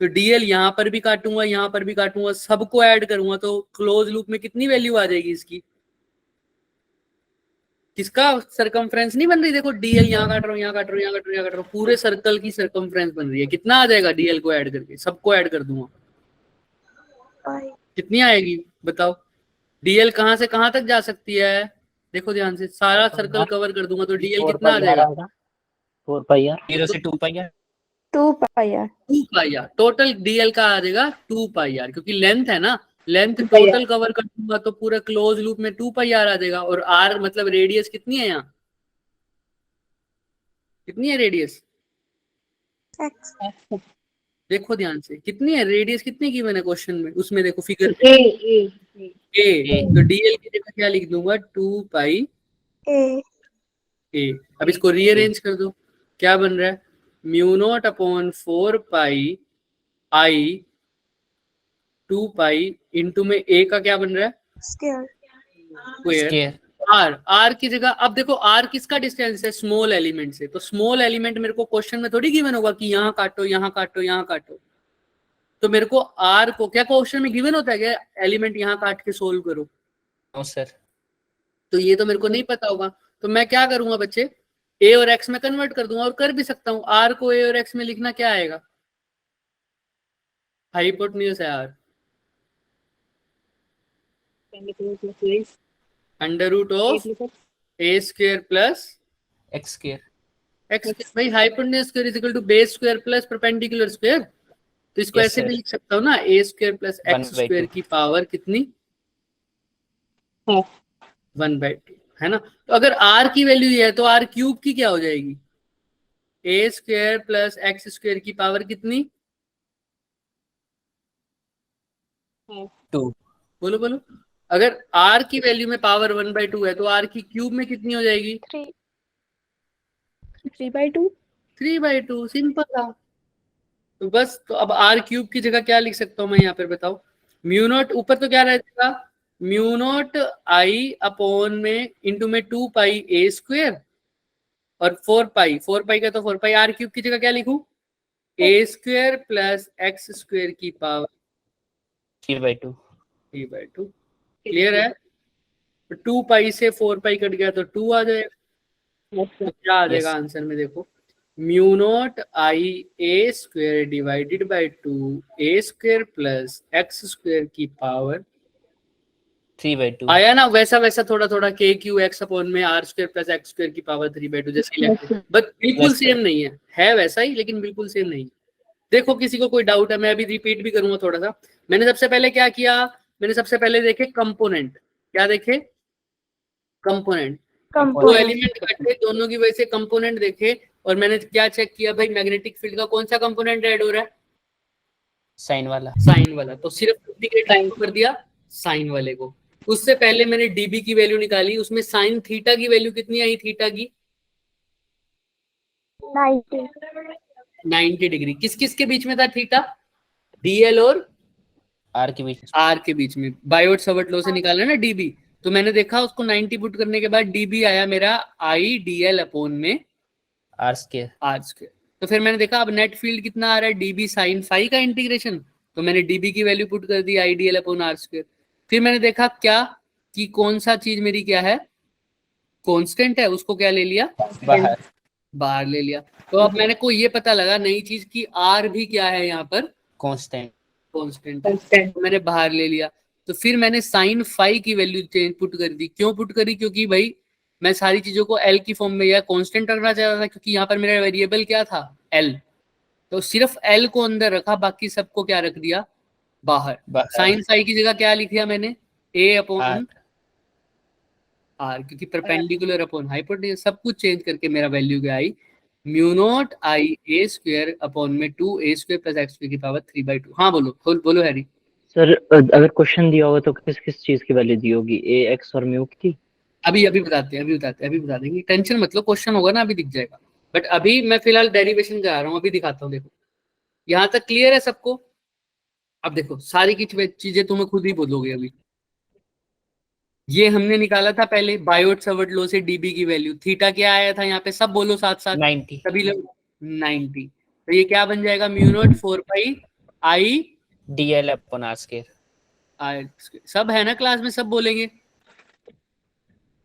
Speaker 1: तो डीएल यहां पर भी काटूंगा, यहां पर भी काटूंगा, सबको ऐड करूंगा, तो क्लोज लूप में कितनी वैल्यू आ जाएगी इसकी, किसका सरकमफ्रेंस नहीं बन रही, देखो डीएल यहाँ काट रहा हूँ, यहाँ काट रहा हूँ, यहाँ काट रहा हूँ, यहाँ काट रहा हूँ, पूरे सर्कल की सरकमफ्रेंस बन रही है। कितना आ जाएगा डीएल को ऐड करके, सबको ऐड कर दूंगा, कितनी आएगी बताओ। डीएल कहां से कहां तक जा सकती है, देखो ध्यान से, सारा सर्कल कवर कर दूंगा तो डीएल कितना आ जाएगा,
Speaker 3: 4 पाई आर। 0 से 2 pi R.
Speaker 2: 2 pi R.
Speaker 1: 2 pi R total DL का आ जाएगा 2 पाई आर, क्योंकि लेंथ है ना, लेंथ टोटल कवर कर दूंगा तो पूरा क्लोज लूप में 2 पाई आर आ जाएगा। और आर मतलब रेडियस कितनी है, यहाँ कितनी है रेडियस, देखो ध्यान से कितनी है रेडियस, कितनी की मैंने क्वेश्चन में, उसमें देखो फिगर ए। तो डीएल की जगह क्या लिख दूंगा, 2 पाई ए। अब इसको रीअरेंज कर दो, क्या बन रहा है, म्यू नॉट अपॉन 4 पाई आई 2 पाई इंटू में ए का क्या बन रहा है, स्क्वायर। आर की जगह अब देखो आर किसका डिस्टेंस है, स्मॉल एलिमेंट से, तो स्मॉल एलिमेंट मेरे को क्वेश्चन में थोड़ी गिवन होगा कि यहाँ काटो यहाँ काटो यहाँ काटो, तो मेरे को आर को क्या क्वेश्चन में गिवन होता है क्या एलिमेंट यहाँ काट के सोल्व करो,
Speaker 3: नो सर।
Speaker 1: तो ये तो मेरे को नहीं पता होगा। तो मैं क्या करूंगा बच्चे, ए और एक्स में कन्वर्ट कर दूंगा, और कर भी सकता हूँ। आर को ए और एक्स में लिखना क्या आएगा, हाइपोटेन्यूज है R, under root of A square plus
Speaker 3: x square.
Speaker 1: X, भाई hypotenuse square is equal to base square plus perpendicular square, तो इसको
Speaker 3: Yes,
Speaker 1: ऐसे
Speaker 3: sir.
Speaker 1: भी लिख सकता हूँ ना, A square plus
Speaker 3: 1
Speaker 1: X
Speaker 3: by
Speaker 1: square
Speaker 3: 2.
Speaker 1: की पावर कितनी, 1/2 है ना। तो अगर आर की वैल्यू ये है तो आर क्यूब की क्या हो जाएगी, ए स्क्वायर प्लस एक्स स्क्वायर की पावर कितनी,
Speaker 3: 2।
Speaker 1: बोलो बोलो। अगर आर की वैल्यू में पावर 1/2 है तो आर की क्यूब में कितनी हो जाएगी,
Speaker 2: 3/2।
Speaker 1: 3/2, सिंपल था। तो बस, तो अब आर क्यूब की जगह क्या लिख सकता हूँ मैं यहाँ पर बताओ, म्यू नॉट ऊपर तो क्या रहेगा, म्यू नॉट आई अपॉन में इंटू में 2 पाई ए स्क्वायर और 4 पाई का तो 4 पाई, आर क्यूब की जगह क्या लिखूं, ए स्क्वायर प्लस एक्स स्क्वायर की पावर
Speaker 3: 3/2।
Speaker 1: 3/2। क्लियर है, 2 पाई से 4 पाई कट गया तो 2 आ जाएगा, तो क्या आ जाएगा आंसर में देखो, mu naught I A square divided by 2 A square plus x square की पावर
Speaker 3: 3/2
Speaker 1: आया ना। वैसा वैसा थोड़ा थोड़ा के क्यू एक्स अपॉन में R square plus x square की पावर 3/2 जैसे ही लगते हैं, बट बिल्कुल सेम नहीं है वैसा ही, लेकिन बिल्कुल सेम नहीं। देखो किसी को कोई डाउट है, मैं अभी रिपीट भी करूंगा थोड़ा सा। मैंने सबसे पहले क्या किया, मैंने सबसे पहले देखे कंपोनेंट, क्या देखे, कंपोनेंट, दो एलिमेंट कटे दोनों की वजह से कंपोनेंट देखे, और मैंने क्या चेक किया भाई मैग्नेटिक फील्ड का कौन सा कंपोनेंट ऐड हो रहा है,
Speaker 3: साइन वाला।
Speaker 1: साइन वाला, तो सिर्फ इंडिकेट कर दिया साइन वाले को। उससे पहले मैंने डीबी की वैल्यू निकाली, उसमें साइन थीटा की वैल्यू कितनी आई, थीटा की 90 डिग्री। किस किस के बीच में था थीटा, डीएल और
Speaker 3: आर के बीच।
Speaker 1: आर के बीच में, बायोट सवर्ट लॉ से निकाला ना डीबी, तो मैंने देखा उसको 90 पुट करने के बाद डीबी आया मेरा आई डीएल अपॉन में
Speaker 3: आर स्क्वायर।
Speaker 1: R square. तो फिर मैंने देखा अब नेट फील्ड कितना आ रहा है, डीबी साइन फाई का इंटीग्रेशन, तो मैंने डीबी की वैल्यू पुट कर दी आई डीएल अपॉन आर स्क्वायर। फिर मैंने देखा क्या कि कौन सा चीज मेरी क्या है, कांस्टेंट है, उसको क्या ले लिया
Speaker 3: बाहर।
Speaker 1: बाहर ले लिया। तो अब मैंने को ये पता लगा नई चीज की आर भी क्या है यहाँ पर,
Speaker 3: कांस्टेंट।
Speaker 1: कांस्टेंट है, तो मैंने बाहर ले लिया। तो फिर मैंने साइन फाई की वैल्यू चेंज पुट कर दी। क्यों पुट करी? क्योंकि भाई मैं सारी चीजों को एल की फॉर्म में या कांस्टेंट रखना चाहता था, क्योंकि यहाँ पर मेरा वेरिएबल क्या था, एल। तो सिर्फ एल को अंदर रखा, बाकी सबको क्या रख दिया, बाहर। साइन फाई की जगह क्या लिख दिया मैंने, ए अपॉन आर, क्योंकि परपेंडिकुलर अपॉन हाइपोटेन्यूज, सब कुछ चेंज करके मेरा वैल्यू क्या आई, mu naught I A square upon में 2 ए स्क्वायर प्लस एक्स की पावर 3/2। हाँ बोलो बोलो हैरी।
Speaker 5: सर अगर क्वेश्चन दिया होगा तो किस किस चीज की वैल्यू दी होगी, ए एक्स और म्यू की?
Speaker 1: अभी बताते हैं, अभी बता देंगे, टेंशन मत लो, क्वेश्चन होगा ना अभी दिख जाएगा। बट अभी मैं फिलहाल डेरिवेशन करा रहा हूँ, अभी दिखाता हूँ। देखो यहाँ तक क्लियर है सबको? अब देखो सारी की चीजें तुम्हें खुद ही बोलोगे। अभी ये हमने निकाला था पहले बायोट सावर्ट लॉ से डीबी की वैल्यू, थीटा क्या आया था यहाँ पे, सब बोलो साथ साथ,
Speaker 3: 90।
Speaker 1: सभी लोग 90। तो ये क्या बन जाएगा, mu naught 4 pi I
Speaker 3: DL upon R square.
Speaker 1: सब है ना क्लास में, सब बोलेंगे।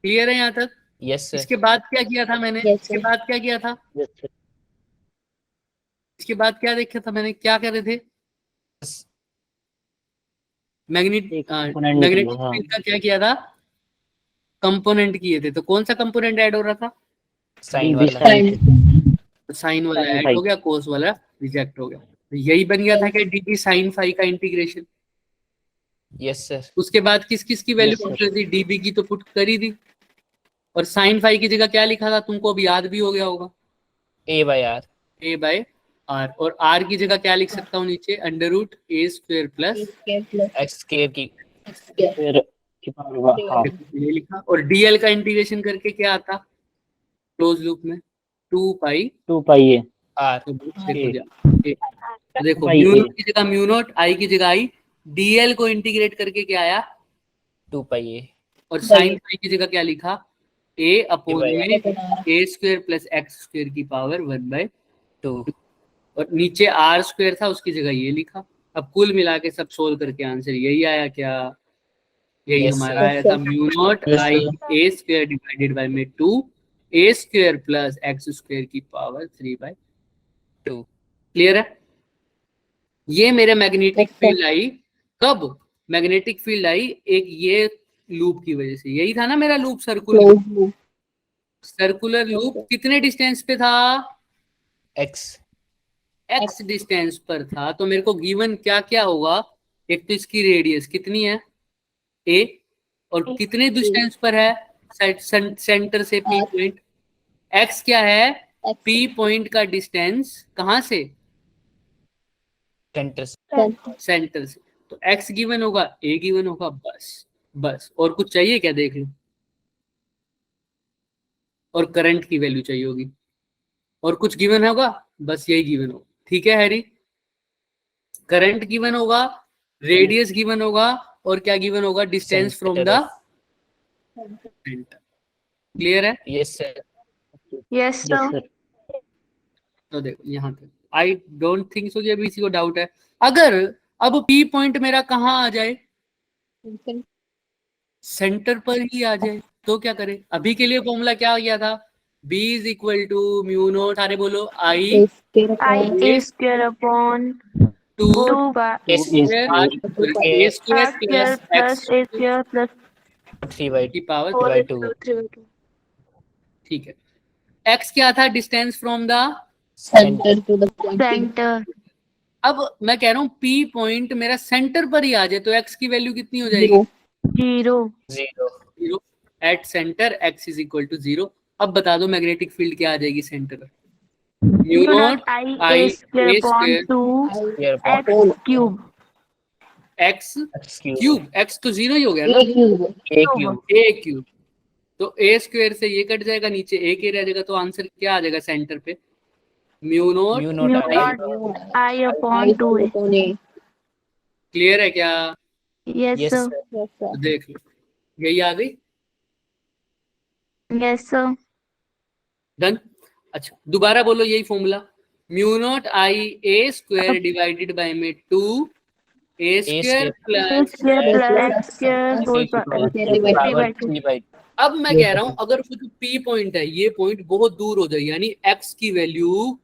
Speaker 1: क्लियर है यहाँ तक?
Speaker 3: Yes sir.
Speaker 1: इसके बाद क्या किया था मैंने, इसके बाद क्या किया था, इसके बाद क्या देखा था मैंने, क्या कर रहे थे, मैग्नेटिक फील्ड का क्या किया था, कंपोनेंट किए थे। तो कौन सा कंपोनेंट ऐड हो रहा था,
Speaker 3: साइन वाला।
Speaker 1: साइन वाला ऐड हो गया, कोस वाला रिजेक्ट हो गया। तो यही बन गया था कि डी साइन फाई का इंटीग्रेशन।
Speaker 3: Yes sir.
Speaker 1: उसके बाद किस किस की वैल्यू पुट कर दी, डीबी की तो पुट कर ही दी, और साइन फाई की जगह क्या लिखा था तुमको अब याद भी हो गया होगा,
Speaker 3: A by R.
Speaker 1: A by R. और आर की जगह क्या लिख सकता हूँ नीचे, under root A square plus
Speaker 3: x square की
Speaker 1: ये लिखा। और डीएल का इंटीग्रेशन करके क्या आता क्लोज लूप में, 2 पाई
Speaker 3: आर।
Speaker 1: देखो म्यू नॉट की जगह म्यू नॉट, आई की जगह आई, डीएल को इंटीग्रेट करके क्या आया,
Speaker 3: 2 पाई ए।
Speaker 1: और साइन फाई की जगह क्या लिखा, ए अपॉन में ए स्क्वायर प्लस एक्स स्क्वायर की पावर 1/2। और नीचे आर स्क्वायर था, उसकी जगह ये लिखा। अब कुल मिला के सब सोल्व करके आंसर यही आया क्या, यही हमारा आया था, mu naught I A square divided bye में 2 A square plus x square की पावर 3/2। क्लियर है? ये मेरे मैग्नेटिक फील्ड आई कब, मैग्नेटिक फील्ड आई एक ये लूप की वजह से। यही था ना मेरा लूप, सर्कुलर लूप कितने डिस्टेंस पे था, एक्स डिस्टेंस पर था। तो मेरे को गिवन क्या क्या होगा, एक तो इसकी रेडियस कितनी है ए, और कितने डिस्टेंस पर है सेंटर से पी पॉइंट, एक्स क्या है, पी पॉइंट का डिस्टेंस कहां से, सेंटर से। तो एक्स गिवन होगा, ए गिवन होगा, बस और कुछ चाहिए क्या, देख लो। और करंट की वैल्यू चाहिए होगी, और कुछ गिवन होगा, बस यही गिवन होगा। ठीक है हैरी, करंट गिवन होगा, रेडियस गिवन होगा, और क्या गिवन होगा, distance from the centre. Clear है?
Speaker 3: Yes sir.
Speaker 2: Yes sir.
Speaker 1: तो देखो यहाँ तक आई डोंट थिंक सो कि अभी इसी को डाउट है। अगर अब पी पॉइंट मेरा कहाँ आ जाए, सेंटर पर ही आ जाए, तो क्या करें। अभी के लिए फॉर्मूला क्या आ गया था, B is equal to mu naught, सारे बोलो, I
Speaker 2: A square upon
Speaker 1: 2
Speaker 2: A square plus A square plus
Speaker 3: 3/2
Speaker 1: की पावर
Speaker 3: 2।
Speaker 1: ठीक है। एक्स क्या था, distance from the
Speaker 2: centre to the centre.
Speaker 1: अब मैं कह रहा हूँ पी पॉइंट मेरा सेंटर पर ही आ जाए, तो एक्स की वैल्यू कितनी हो जाएगी,
Speaker 2: 0
Speaker 1: at centre x is equal to 0। अब बता दो मैग्नेटिक फील्ड क्या आ जाएगी सेंटर पर, mu naught I
Speaker 2: square upon 2 X cube, X तो 0 ही हो गया ना, ए क्यूब। तो ए स्क्वायर से ये कट जाएगा, नीचे ए के रह जाएगा, तो आंसर क्या आ जाएगा सेंटर पे, mu naught I upon 2
Speaker 1: clear है क्या?
Speaker 2: Yes sir.
Speaker 1: तो देख लो यही आ गई,
Speaker 2: यस सर।
Speaker 1: डन। अच्छा दोबारा बोलो यही formula, mu naught I A square divided bye में 2 A square plus
Speaker 2: x square
Speaker 1: अब मैं कह रहा हूं अगर वो जो P पॉइंट है ये पॉइंट बहुत दूर हो जाए, यानी x की वैल्यू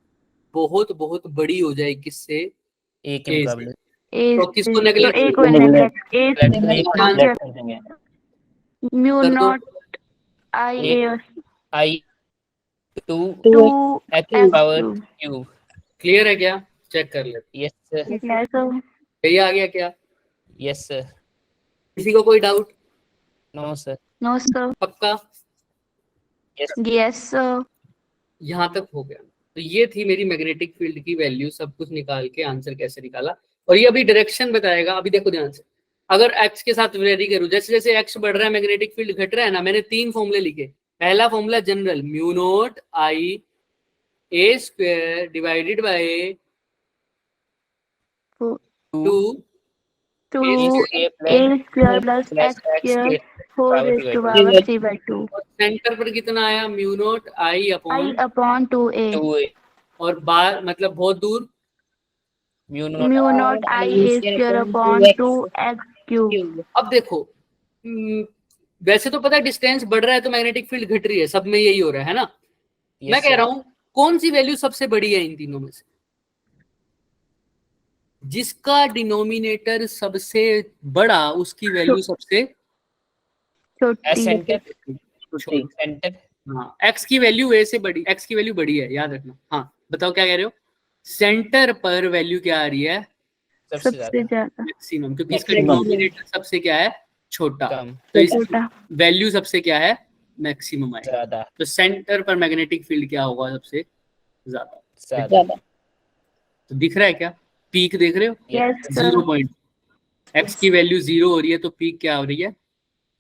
Speaker 1: बहुत बहुत बड़ी हो जाए किससे,
Speaker 3: ए के
Speaker 1: A
Speaker 3: मुकाबले
Speaker 2: ए
Speaker 1: तो किसको
Speaker 2: तो
Speaker 1: नेगलेक्ट
Speaker 2: ए को
Speaker 3: neglect
Speaker 2: नेगलेक्ट
Speaker 3: कर देंगे
Speaker 2: म्यू
Speaker 1: कर दो?
Speaker 2: Naught I A
Speaker 3: I to
Speaker 2: to
Speaker 3: x
Speaker 2: x
Speaker 3: power
Speaker 2: cube.
Speaker 3: Cube.
Speaker 1: Clear है क्या? चेक कर लेते
Speaker 3: यस सर,
Speaker 2: यस सर।
Speaker 1: सही आ गया क्या?
Speaker 3: यस सर,
Speaker 1: किसी को कोई doubt?
Speaker 3: No sir,
Speaker 2: no sir.
Speaker 1: पक्का?
Speaker 2: Yes sir.
Speaker 1: यहाँ तक हो गया। तो ये थी मेरी मैग्नेटिक फील्ड की वैल्यू, सब कुछ निकाल के आंसर कैसे निकाला, और ये अभी डायरेक्शन बताएगा। अभी देखो ध्यान से, अगर x के साथ वेरी करूं, जैसे जैसे x बढ़ रहा है मैग्नेटिक फील्ड घट रहा है ना, मैंने 3 फॉर्मूले लिखे। पहला formula general, mu naught I A square divided by 2
Speaker 2: to
Speaker 3: A
Speaker 2: A square plus x square whole raise to power 3/2
Speaker 1: और सेंटर पर कितना आया, mu naught I
Speaker 2: I
Speaker 1: upon
Speaker 2: upon 2a
Speaker 1: और बाहर मतलब बहुत दूर
Speaker 3: mu
Speaker 2: mu naught I A square upon 2x cube.
Speaker 1: अब देखो वैसे तो पता है डिस्टेंस बढ़ रहा है तो मैग्नेटिक फील्ड घट रही है, सब में यही हो रहा है ना। मैं कह रहा हूं कौन सी वैल्यू सबसे बड़ी है इन तीनों में से? जिसका डिनोमिनेटर सबसे बड़ा उसकी वैल्यू सबसे
Speaker 2: छोटी।
Speaker 3: सेंटर
Speaker 1: हाँ, x की वैल्यू a से बड़ी, x की वैल्यू बड़ी है, याद रखना। हाँ बताओ क्या कह रहे हो? सेंटर पर वैल्यू क्या आ रही है?
Speaker 3: सबसे ज्यादा
Speaker 1: मैक्सिमम, क्योंकि इसका डिनोमिनेटर सबसे क्या है, छोटा,
Speaker 3: कम
Speaker 1: तो इसकी वैल्यू सबसे क्या है, मैक्सिमम आएगा।
Speaker 3: ज्यादा
Speaker 1: तो सेंटर पर मैग्नेटिक फील्ड क्या होगा, सबसे ज्यादा।
Speaker 3: ज्यादा।
Speaker 1: तो दिख रहा है क्या? पीक देख रहे हो?
Speaker 2: यस
Speaker 1: 0 पॉइंट, x की वैल्यू 0 हो रही है तो पीक क्या हो रही है,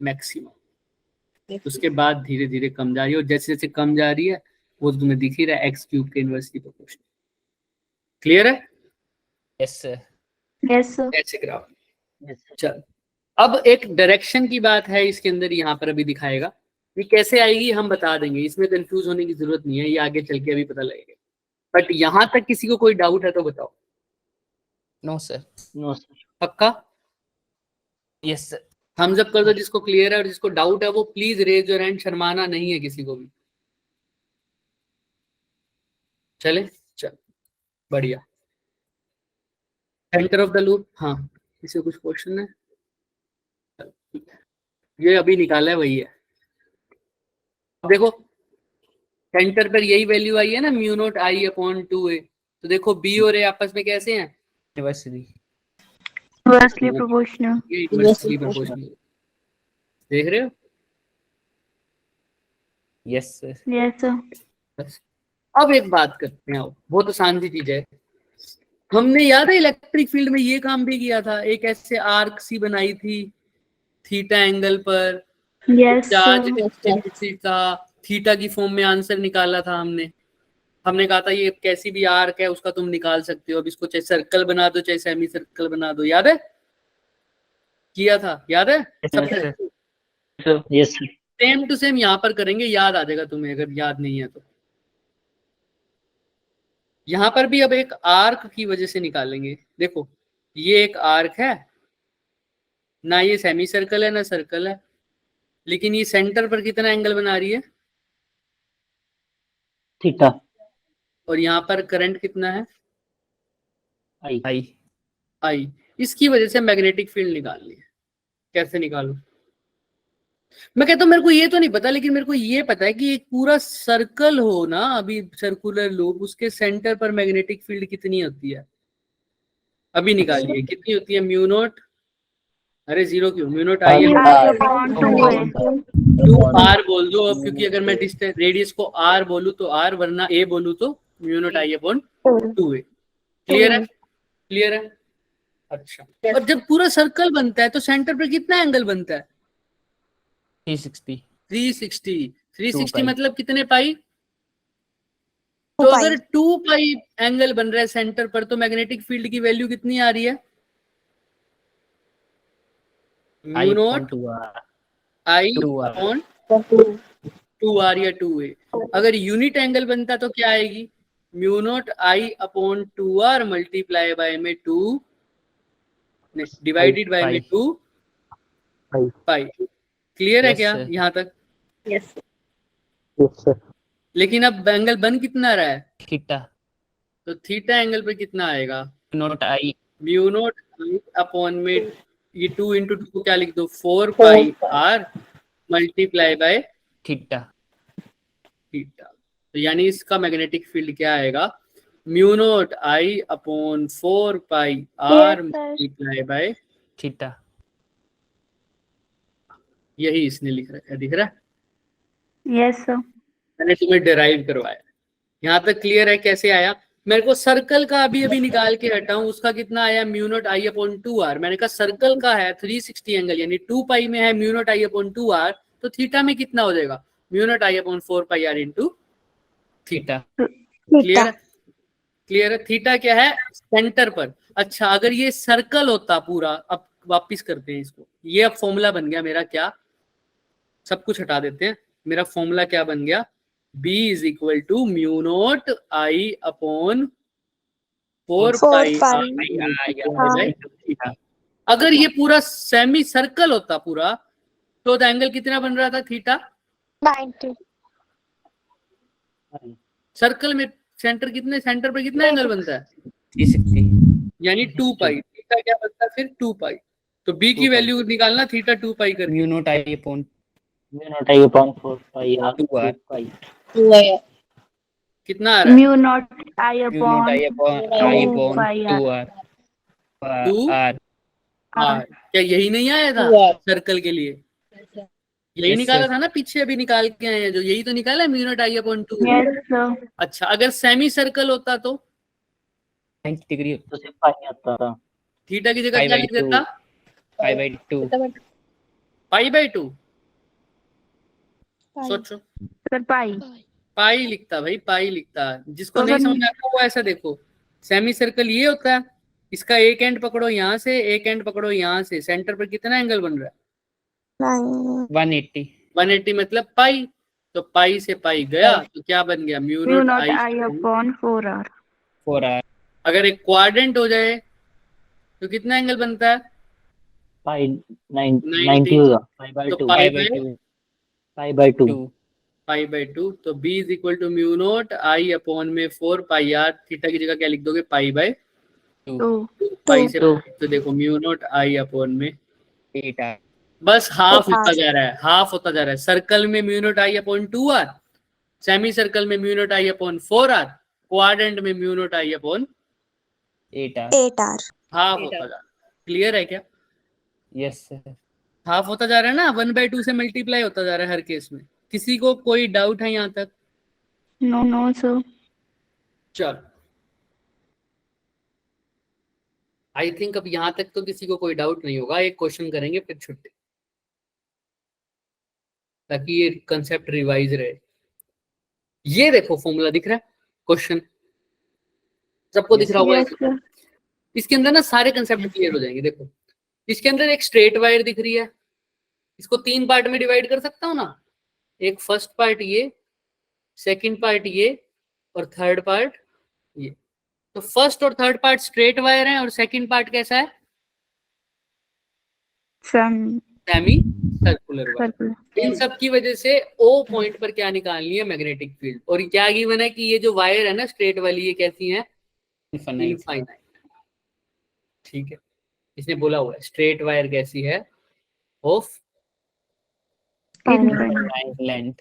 Speaker 1: मैक्सिमम। उसके बाद धीरे धीरे कम जा रही है, और जैसे जैसे कम जा रही है वो तुम्हें दिख ही रहा है, एक्स क्यूब के इनवर्सली प्रोपोर्शनल। क्लियर है?
Speaker 3: Yes sir,
Speaker 2: yes sir.
Speaker 1: ऐसे ग्राफ। चल अब एक डायरेक्शन की बात है इसके अंदर, यहाँ पर अभी दिखाएगा। ये कैसे आएगी हम बता देंगे, इसमें कंफ्यूज होने की जरूरत नहीं है, ये आगे चल के अभी पता लगेगा। बट यहाँ तक किसी को कोई डाउट है तो बताओ।
Speaker 3: No sir,
Speaker 5: no sir.
Speaker 1: पक्का?
Speaker 3: Yes sir.
Speaker 1: थम्स अप कर दो जिसको क्लियर है, और जिसको डाउट है वो प्लीज रेज योर हैंड, शर्माना नहीं है किसी को भी। चले चल बढ़िया। सेंटर ऑफ द लूप, हाँ किसी को कुछ क्वेश्चन है? ये अभी निकाला है वही है। देखो सेंटर पर यही वैल्यू आई है ना, mu naught I upon 2a। तो देखो बी और ए आपस में कैसे हैं,
Speaker 3: इनवर्सली
Speaker 2: प्रोपोर्शनल।
Speaker 1: ये इनवर्सली प्रोपोर्शनल। देख रहे हो?
Speaker 3: Yes sir,
Speaker 2: yes sir.
Speaker 1: बस। अब एक बात करते हैं, अब बहुत आसान सी चीज है। हमने याद है इलेक्ट्रिक फील्ड में ये काम भी किया था, एक ऐसे आर्क सी बनाई थी थीटा एंगल पर,
Speaker 2: यस
Speaker 1: चार्ज
Speaker 2: सर।
Speaker 1: डिस्ट्रीब्यूटेड था, थीटा की फॉर्म में आंसर निकाला था हमने कहा था ये कैसी भी आर्क है उसका तुम निकाल सकते हो, अब इसको चाहे सर्कल बना दो चाहे सेमी सर्कल बना दो। याद है किया था? याद है?
Speaker 5: Yes sir.
Speaker 1: Same to same यहाँ पर करेंगे, याद आ जाएगा तुम्हें अगर याद नहीं है तो। यहाँ पर भी अब एक आर्क की वजह से निकालेंगे। देखो ये एक आर्क है ना, ये सेमी सर्कल है ना सर्कल है, लेकिन ये सेंटर पर कितना एंगल बना रही है,
Speaker 5: थीटा।
Speaker 1: और यहाँ पर करंट कितना है,
Speaker 5: आई।
Speaker 3: आई
Speaker 1: आई। इसकी वजह से मैग्नेटिक फील्ड निकालनी है। कैसे निकालूं? मैं कहता हूँ मेरे को ये तो नहीं पता, लेकिन मेरे को ये पता है कि एक पूरा सर्कल हो ना, अभी सर्कुलर लूप, उसके सेंटर पर मैग्नेटिक फील्ड कितनी होती है, अभी निकालिए कितनी होती है। म्यू नॉट, अरे 0 क्यों, mu naught I
Speaker 2: upon 2a।
Speaker 1: 2r बोल दो अब, क्योंकि अगर मैं डिस्टेंस रेडियस को r बोलूं तो r, वरना a बोलूं तो mu naught I upon 2a। Clear है? क्लियर है? अच्छा, और जब पूरा सर्कल बनता है तो सेंटर पर कितना एंगल बनता है,
Speaker 3: 360
Speaker 1: 360 मतलब कितने पाई? तो अगर 2 पाई एंगल बन रहा है सेंटर पर, तो मैग्नेटिक फील्ड की वैल्यू कितनी आ रही है, mu naught I upon 2r या 2a। अगर यूनिट एंगल बनता तो क्या आएगी, mu naught I upon 2r multiply by में 2 डिवाइडेड बाय में 2 पाई। क्लियर है क्या यहाँ तक?
Speaker 2: Yes
Speaker 4: Yes, sir.
Speaker 1: लेकिन अब एंगल बन कितना रहा है,
Speaker 3: थीटा
Speaker 1: तो थीटा एंगल पे कितना आएगा,
Speaker 3: note I
Speaker 1: mu naught I upon में ये 2 इंटू 2 क्या लिख दो 4 pi R multiply by
Speaker 3: theta
Speaker 1: theta. तो यानी इसका मैग्नेटिक फील्ड क्या आएगा, mu naught I upon 4 pi R
Speaker 2: Yes, sir.
Speaker 1: Multiply by,
Speaker 3: theta
Speaker 1: यही इसने लिख रखा है, दिख रहा है,
Speaker 2: यस सर
Speaker 1: मैंने तुम्हें डिराइव करवाया। यहाँ तक क्लियर है कैसे आया। मेरे को सर्कल का अभी अभी निकाल के हटाऊं, उसका कितना आया, mu naught I upon 2r। मैंने कहा सर्कल का है 360 एंगल, यानी 2 पाई में है mu naught I upon 2r, तो थीटा में कितना हो जाएगा, mu naught I upon 4 pi R into theta. Clear है, क्लियर है। थीटा क्या है, सेंटर पर। अच्छा अगर ये सर्कल होता पूरा, अब वापिस करते हैं इसको, ये अब फॉर्मूला बन गया मेरा क्या, सब कुछ हटा देते हैं, मेरा फॉर्मूला क्या बन गया, B is equal to mu naught I upon 4 pi theta. अगर ये पूरा सेमी सर्कल होता पूरा, तो एंगल कितना बन रहा था थीटा,
Speaker 2: 90
Speaker 1: सर्कल में सेंटर कितने, सेंटर पे कितना एंगल बनता है,
Speaker 3: 360
Speaker 1: यानी 2 पाई। थीटा क्या बनता है फिर 2 पाई। तो B की वैल्यू निकालना थीटा 2 पाई करके,
Speaker 3: mu naught I upon
Speaker 5: mu naught I upon 4 pi R
Speaker 3: 2r
Speaker 5: pi
Speaker 1: कितना आ रहा है,
Speaker 2: mu naught I
Speaker 3: mu naught I upon
Speaker 2: 2r
Speaker 3: 2r
Speaker 1: R। क्या यही नहीं आया था सर्कल के लिए, यही
Speaker 3: Yes,
Speaker 1: निकाला
Speaker 3: sir.
Speaker 1: था ना, पीछे अभी निकाल के आए हैं जो, यही तो निकाला है mu naught I upon 2।
Speaker 2: Yes sir
Speaker 1: अच्छा अगर सेमी सर्कल होता तो
Speaker 3: 90 डिग्री
Speaker 5: तो सिर्फ पाई आता था।
Speaker 1: थीटा की जगह
Speaker 3: Pi
Speaker 1: क्या
Speaker 3: by
Speaker 1: लिख
Speaker 3: 2.
Speaker 1: देता,
Speaker 3: पाई बाई 2
Speaker 1: पाई बाय 2। सोचो,
Speaker 2: सर पाई
Speaker 1: पाई लिखता भाई, पाई लिखता। जिसको
Speaker 2: तो
Speaker 1: नहीं
Speaker 2: सर-
Speaker 1: समझ आता वो ऐसा देखो, सेमी सर्कल ये होता है, इसका एक एंड पकड़ो यहाँ से, एक एंड पकड़ो यहाँ से, सेंटर पर कितना एंगल बन रहा है,
Speaker 3: 180
Speaker 1: 180 मतलब पाई। तो पाई से पाई गया तो क्या बन गया, mu
Speaker 2: mu
Speaker 1: not
Speaker 2: not
Speaker 1: I.
Speaker 2: I upon 4r
Speaker 3: 4r
Speaker 1: अगर एक क्वाड्रेंट हो जाए तो कितना एंगल बनता है,
Speaker 5: पाई
Speaker 1: 90
Speaker 5: 90 होगा पाई बाय
Speaker 1: तो
Speaker 5: 2
Speaker 1: pi
Speaker 3: by
Speaker 1: by
Speaker 3: 2
Speaker 5: pi by 2
Speaker 1: pi by 2। तो B is equal to mu naught I upon में 4 पाई आर, थीटा की जगह क्या लिख दोगे, पाई बाय
Speaker 2: 2
Speaker 1: पाई से, तो देखो म्यू नॉट आई अपॉन में
Speaker 3: 8r
Speaker 1: बस हाफ होता जा रहा है, हाफ होता जा रहा है। सर्कल में mu naught I upon 2r, semi circle में mu naught I upon 4r, quadrant में mu naught I upon
Speaker 3: 8r
Speaker 1: half होता जा रहा है। क्लियर है क्या,
Speaker 3: यस सर
Speaker 1: हाफ होता जा रहा है ना, 1/2 से मल्टीप्लाई होता जा रहा है हर केस में। किसी को कोई डाउट है यहाँ तक,
Speaker 2: नो सर
Speaker 1: चलो आई थिंक अब यहाँ तक तो किसी को कोई डाउट नहीं होगा। एक क्वेश्चन करेंगे फिर छुट्टी, ताकि ये कंसेप्ट रिवाइज रहे। ये देखो फॉर्मूला दिख रहा है, क्वेश्चन सबको दिख रहा होगा।
Speaker 2: यस सर
Speaker 1: इसके अंदर ना सारे कंसेप्ट क्लियर हो जाएंगे। देखो इसके अंदर एक स्ट्रेट वायर दिख रही है, इसको 3 पार्ट में डिवाइड कर सकता हूँ ना, एक फर्स्ट पार्ट ये, सेकंड पार्ट ये, और थर्ड पार्ट ये। तो फर्स्ट और थर्ड पार्ट स्ट्रेट वायर है, और सेकंड पार्ट कैसा है, semi circular wire.
Speaker 2: Circular
Speaker 1: in सब की वजह से O पॉइंट पर क्या निकालनी है, मैग्नेटिक फील्ड। और क्या गिवन है कि ये जो वायर है ना स्ट्रेट वाली, ये कैसी है, इनफाइनाइट। ठीक है, इसने बोला हुआ है स्ट्रेट वायर कैसी है, ऑफ
Speaker 3: लेंथ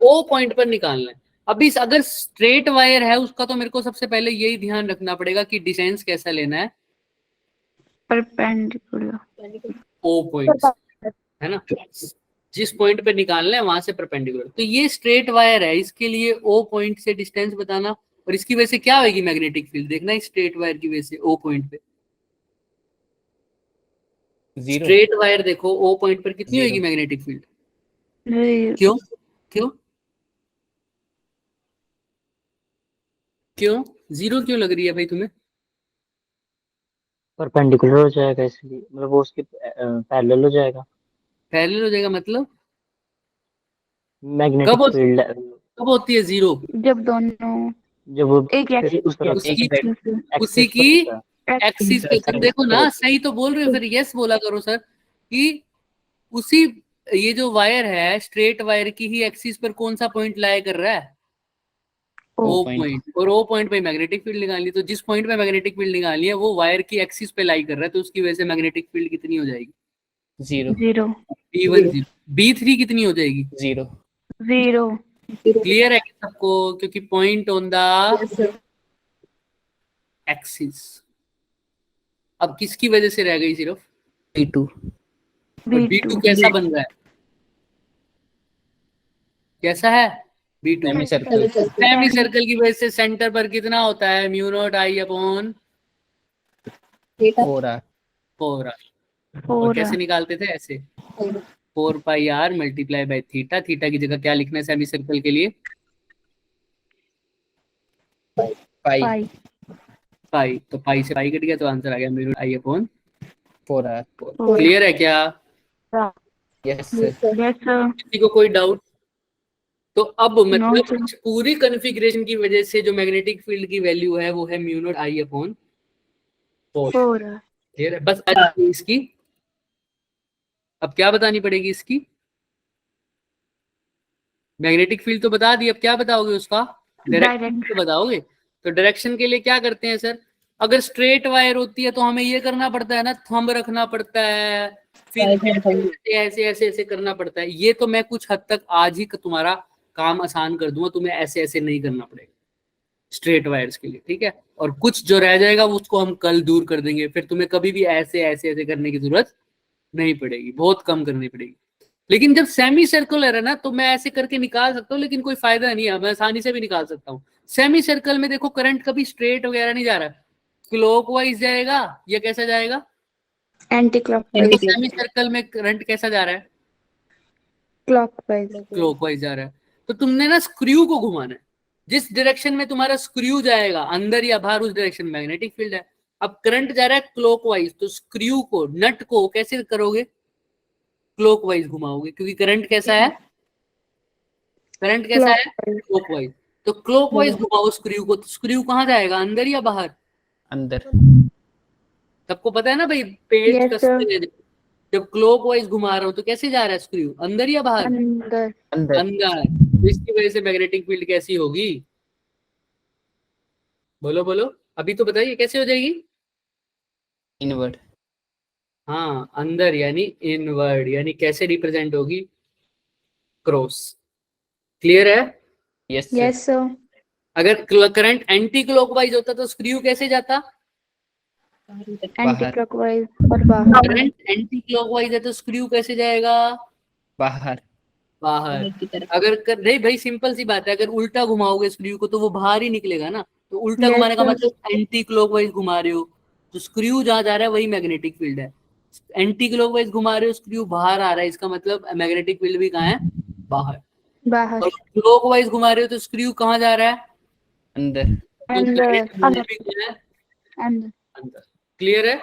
Speaker 1: O पॉइंट पर निकालना है। अभी अगर स्ट्रेट वायर है उसका, तो मेरे को सबसे पहले यही ध्यान रखना पड़ेगा कि डिस्टेंस कैसा लेना है,
Speaker 2: परपेंडिकुलर
Speaker 1: O पॉइंट, है ना, जिस पॉइंट पे निकालना है वहां से परपेंडिकुलर। तो ये स्ट्रेट वायर है, इसके लिए O पॉइंट से डिस्टेंस बताना, और इसकी वजह से क्या होगी मैग्नेटिक फील्ड, देखना स्ट्रेट वायर की वजह से O पॉइंट पे। स्ट्रेट वायर देखो O पॉइंट पर कितनी होगी मैग्नेटिक फील्ड, क्यों क्यों क्यों 0 क्यों लग रही है भाई तुम्हें,
Speaker 5: परपेंडिकुलर हो जाएगा इसलिए, मतलब वो उसके पैरेलल हो जाएगा।
Speaker 1: पैरेलल हो जाएगा मतलब
Speaker 5: मैग्नेटिक
Speaker 1: कब
Speaker 5: फील्ड
Speaker 1: कब होती है 0,
Speaker 2: जब दोनों
Speaker 5: जब वो
Speaker 2: एक
Speaker 5: उस तरफ
Speaker 1: उसी की एक्सिस पे। तुम देखो ना, सही तो बोल रहे हो, फिर यस बोला करो सर, कि उसी ये जो वायर है स्ट्रेट वायर की ही एक्सिस पर कौन सा पॉइंट लाई कर रहा है? O point. और ओ पॉइंट पे मैग्नेटिक फील्ड निकालनी, तो जिस पॉइंट पे मैग्नेटिक फील्ड निकालनी है वो वायर की एक्सिस पे लाई कर रहा है, तो उसकी वजह से मैग्नेटिक फील्ड कितनी हो जाएगी?
Speaker 3: 0
Speaker 2: 0
Speaker 1: B1 0। B3 कितनी हो जाएगी?
Speaker 3: 0
Speaker 2: 0
Speaker 1: क्लियर है क्या सबको? क्योंकि पॉइंट ऑन द एक्सिस। अब किसकी वजह से रह गई सिर्फ?
Speaker 3: B2
Speaker 1: और B2 कैसा बन रहा है? कैसा है B2?
Speaker 3: Semi circle
Speaker 1: semi circle की वजह से सेंटर पर कितना होता है? Mu not I upon
Speaker 3: 4R
Speaker 1: 4R। और कैसे निकालते थे? ऐसे 4 पाई R multiply by theta. Theta की जगह क्या लिखना है सेमी सर्कल के लिए?
Speaker 3: पाई
Speaker 1: पाई। तो पाई से पाई कट गया तो आंसर आ गया mu not I upon
Speaker 3: 4R।
Speaker 1: Clear है क्या?
Speaker 3: Yes sir.
Speaker 2: Yes sir.
Speaker 1: किसी को कोई डाउट? तो अब
Speaker 2: नो
Speaker 1: मतलब
Speaker 2: सर।
Speaker 1: इस पूरी कॉन्फ़िगरेशन की वजह से जो मैग्नेटिक फील्ड की वैल्यू है वो है mu not I upon 4।
Speaker 2: 4
Speaker 1: clear है? बस इसकी अब क्या बतानी पड़ेगी? इसकी मैग्नेटिक फील्ड तो बता दी, अब क्या बताओगे? उसका डायरेक्शन तो बताओगे। तो डायरेक्शन के लिए क्या करते हैं सर? अगर स्ट्रेट वायर होती है तो हमें ये करना पड़ता है ना, थंब रखना पड़ता है, फिर ऐसे ऐसे ऐसे करना पड़ता है। ये तो मैं कुछ हद तक आज ही तुम्हारा काम आसान कर दूंगा, तुम्हें ऐसे ऐसे नहीं करना पड़ेगा स्ट्रेट वायर्स के लिए, ठीक है? और कुछ जो रह जाएगा उसको हम कल दूर कर देंगे, फिर तुम्हें कभी भी ऐसे ऐसे ऐसे करने की जरूरत नहीं पड़ेगी, बहुत कम करनी पड़ेगी। लेकिन जब सेमी सर्कुलर है ना तो मैं ऐसे करके निकाल सकता हूँ, लेकिन कोई फायदा नहीं है, मैं आसानी से भी निकाल सकता हूँ। सेमी सर्कल में देखो करंट कभी स्ट्रेट वगैरह नहीं जा रहा, क्लॉकवाइज जाएगा या कैसा जाएगा?
Speaker 2: Anti clockwise.
Speaker 1: सेमी सर्कल में करंट कैसा जा रहा है?
Speaker 2: क्लॉकवाइज।
Speaker 1: क्लॉकवाइज जा रहा है। तो तुमने ना स्क्रू को घुमाना है, जिस डायरेक्शन में तुम्हारा स्क्रू जाएगा अंदर या बाहर उस डायरेक्शन मैग्नेटिक फील्ड है। अब करंट जा रहा है क्लॉकवाइज, तो स्क्रू को नट को कैसे करोगे? क्लॉकवाइज घुमाओगे, क्योंकि करंट कैसा है? करंट कैसा है? क्लॉकवाइज। तो क्लॉकवाइज घुमाओ स्क्रू को, तो स्क्रू कहाँ जाएगा, अंदर या बाहर?
Speaker 3: अंदर।
Speaker 1: सबको पता है ना भाई, पेज
Speaker 2: Yes,
Speaker 1: कसते हैं जब क्लॉकवाइज घुमा रहा हूं तो कैसे जा रहा है स्क्रू, अंदर या बाहर?
Speaker 2: अंदर।
Speaker 3: अंदर।
Speaker 1: अंदर। तो इसकी वजह से मैग्नेटिक फील्ड कैसी होगी? बोलो बोलो, अभी तो बताइए कैसे हो जाएगी?
Speaker 3: इनवर्ड।
Speaker 1: हाँ, अंदर यानी इनवर्ड, यानी कैसे रिप्रेजेंट होगी? क्रॉस। क्लियर है?
Speaker 3: Yes
Speaker 2: yes sir.
Speaker 1: अगर करंट एंटी क्लॉकवाइज होता तो स्क्रू कैसे जाता?
Speaker 2: एंटी क्लॉकवाइज और बाहर।
Speaker 1: करंट एंटी क्लॉकवाइज है तो स्क्रू कैसे जाएगा?
Speaker 3: बाहर।
Speaker 1: बाहर। नहीं भाई, सिंपल सी बात है, अगर उल्टा घुमाओगे स्क्रू को तो वो बाहर ही निकलेगा ना। तो उल्टा
Speaker 2: Yes,
Speaker 1: घुमाने का
Speaker 2: sir.
Speaker 1: मतलब एंटी क्लॉकवाइज घुमा रहे हो, तो स्क्रू जहां जा रहा है वही मैग्नेटिक फील्ड है। एंटी क्लॉकवाइज घुमा रहे हो, स्क्रू बाहर आ रहा है, इसका मतलब मैग्नेटिक फील्ड भी कहाँ है? बाहर।
Speaker 2: बाहर।
Speaker 1: और क्लॉकवाइज घुमा रहे हो तो स्क्रू कहाँ जा रहा है?
Speaker 3: अंदर।
Speaker 1: तो
Speaker 2: अंदर।
Speaker 1: magnetic field भी कहाँ है?
Speaker 2: अंदर।
Speaker 1: अंदर। क्लियर है?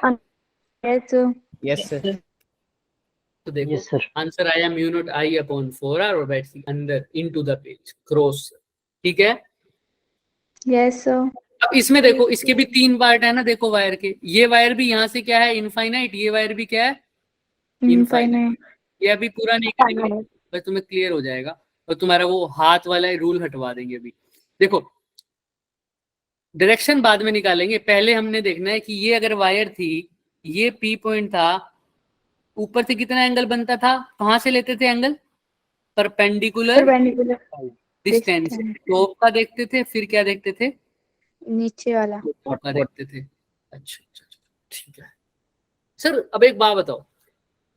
Speaker 2: Yes sir.
Speaker 3: Yes sir.
Speaker 1: तो देखो
Speaker 5: यस सर।
Speaker 1: आंसर आया mu not I upon 4R और बैट्स अंदर इनटू द पेज क्रॉस। ठीक है?
Speaker 2: Yes sir.
Speaker 1: अब इसमें देखो, इसके भी 3 पार्ट है ना, देखो वायर के। ये वायर भी यहाँ से क्या है? इनफाइनाइट। ये वायर भी क्या है? इनफाइनाइट। ये अभी पूरा नहीं करेंगे, बस तुम्हें क्लियर हो जाएगा। और तुम्हारा वो हाथ वाला रूल हटवा देंगे अभी। देखो डायरेक्शन बाद में निकालेंगे, पहले हमने देखना है कि ये अगर वायर थी, ये P पॉइंट था, ऊपर से कितना एंगल बनता था? कहाँ से लेते थे एंगल? Perpendicular distance. टॉप का देखते थे, फिर क्या देखते थे?
Speaker 2: नीचे वाला।
Speaker 1: टॉप का देखते थे। अच्छा अच्छा, ठीक है सर। अब एक बात बताओ,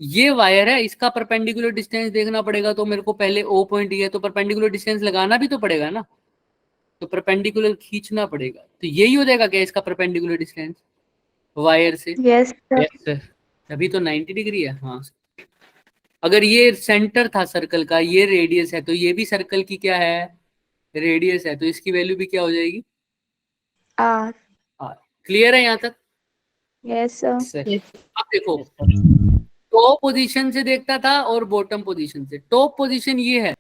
Speaker 1: ये वायर है, इसका परपेंडिकुलर डिस्टेंस देखना पड़ेगा, तो मेरे को पहले O पॉइंट दिया है तो परपेंडिकुलर डिस्टेंस लगाना भी तो पड़ेगा ना, तो परपेंडिकुलर खींचना पड़ेगा। तो यही हो जाएगा क्या इसका परपेंडिकुलर डिस्टेंस वायर से?
Speaker 2: Yes sir.
Speaker 3: Yes sir.
Speaker 1: अभी तो 90 डिग्री है। हाँ, अगर ये सेंटर था सर्कल का, ये रेडियस है, तो ये भी सर्कल की क्या है? रेडियस है, तो इसकी वैल्यू भी क्या हो जाएगी?
Speaker 2: आर।
Speaker 1: क्लियर है यहाँ तक?
Speaker 2: Yes sir.
Speaker 1: अब देखो, टॉप पोजीशन से देखता था और बॉटम पोजीशन से। टॉप पोजीशन ये है,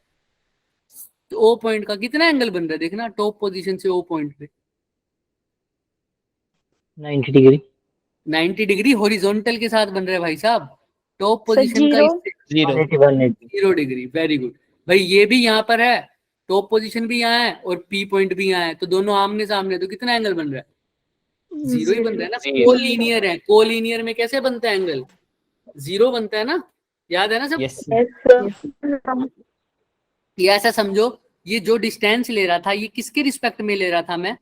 Speaker 1: तो O पॉइंट का कितना एंगल बन रहा है देखना, टॉप पोजीशन से O पॉइंट पे
Speaker 5: 90 डिग्री।
Speaker 1: 90 डिग्री हॉरिजॉन्टल के साथ बन रहा है भाई साहब। टॉप पोजीशन का
Speaker 3: 0
Speaker 1: 0 डिग्री। वेरी गुड भाई, ये भी यहाँ पर है, टॉप पोजीशन भी यहाँ है और पी पॉइंट भी यहाँ है, तो दोनों आमने सामने, तो कितना एंगल बन रहा है? 0 ही बन रहा है ना।
Speaker 3: Zero.
Speaker 1: कोलीनियर है, कोलीनियर में कैसे बनता है एंगल? 0 बनता है ना, याद है ना सब?
Speaker 3: यस
Speaker 1: ये ऐसा समझो, ये जो डिस्टेंस ले रहा था ये किसके रिस्पेक्ट में ले रहा था मैं?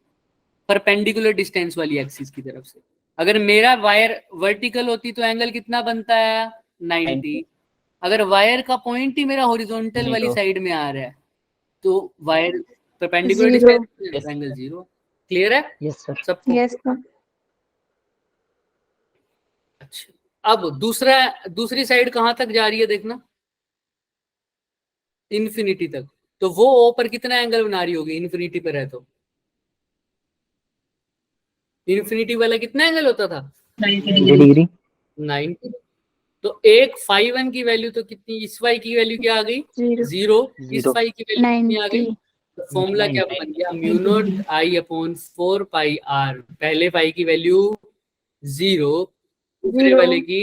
Speaker 1: परपेंडिकुलर डिस्टेंस वाली एक्सिस की तरफ से। अगर मेरा वायर वर्टिकल होती तो एंगल कितना बनता है? 90। अगर वायर का पॉइंट ही मेरा हॉरिजॉन्टल वाली
Speaker 3: Zero.
Speaker 1: साइड में आ रहा है तो wire perpendicular distance angle 0। Clear है
Speaker 5: यस सर।
Speaker 1: सबको?
Speaker 2: Yes sir.
Speaker 1: अच्छा, अब दूसरी साइड कहां तक जा रही है देखना, इन्फिनिटी तक। तो वो ओ पर कितना एंगल बना रही होगी इन्फिनिटी पर है तो? इन्फिनिटी वाला कितना एंगल होता था?
Speaker 5: 90 डिग्री।
Speaker 1: 90। तो एक फाई 1 की वैल्यू तो कितनी, इस फाई की वैल्यू क्या आ गई? 0। इस फाई की वैल्यू कितनी आ गई?
Speaker 2: 90।
Speaker 1: तो फॉर्मूला क्या बन गया? Mu naught I upon 4 pi R. पहले फाई की वैल्यू 0, दूसरे वाले की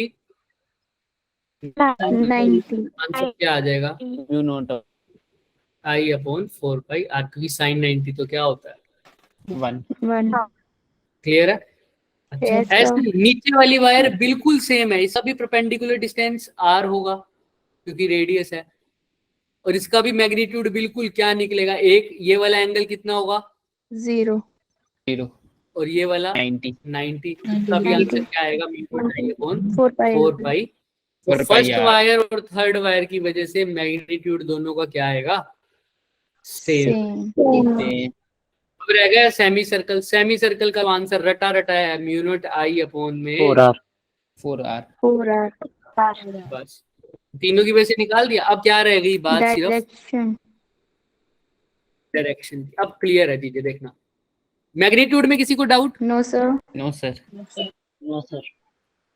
Speaker 2: 90।
Speaker 1: आंसर क्या आ जाएगा?
Speaker 3: Mu naught
Speaker 1: I upon 4 pi R, क्योंकि साइन 90 तो क्या होता है?
Speaker 3: 1
Speaker 2: 1।
Speaker 1: क्लियर है? अच्छा,
Speaker 2: Yes,
Speaker 1: ऐसे
Speaker 2: sir.
Speaker 1: नीचे वाली वायर बिल्कुल सेम है, इसका भी परपेंडिकुलर डिस्टेंस आर होगा क्योंकि रेडियस है, और इसका भी मैग्नीट्यूड बिल्कुल क्या निकलेगा? एक ये वाला एंगल कितना होगा?
Speaker 2: 0।
Speaker 3: 0
Speaker 1: और ये वाला
Speaker 3: 90
Speaker 1: 90। इसका भी आंसर क्या आएगा?
Speaker 2: 4 पाई।
Speaker 1: 4 पाई। तो
Speaker 3: 4 पाई
Speaker 1: फर्स्ट
Speaker 3: आर।
Speaker 1: वायर और थर्ड वायर की वजह से मैग्नीट्यूड दोनों का क्या आएगा? सेम।
Speaker 2: सेम।
Speaker 1: अब रह गया सेमी सर्कल। सेमी सर्कल का आंसर रटा रटा है, म्यू नॉट आई अपॉन में
Speaker 5: 4R।
Speaker 3: 4R
Speaker 2: 4R।
Speaker 1: बस तीनों की वजह से निकाल दिया। अब क्या रह गई बात? सिर्फ
Speaker 2: डायरेक्शन।
Speaker 1: डायरेक्शन की। अब क्लियर है चीजें, देखना। मैग्नीट्यूड में किसी को doubt?
Speaker 2: No sir.
Speaker 3: No sir
Speaker 5: no sir.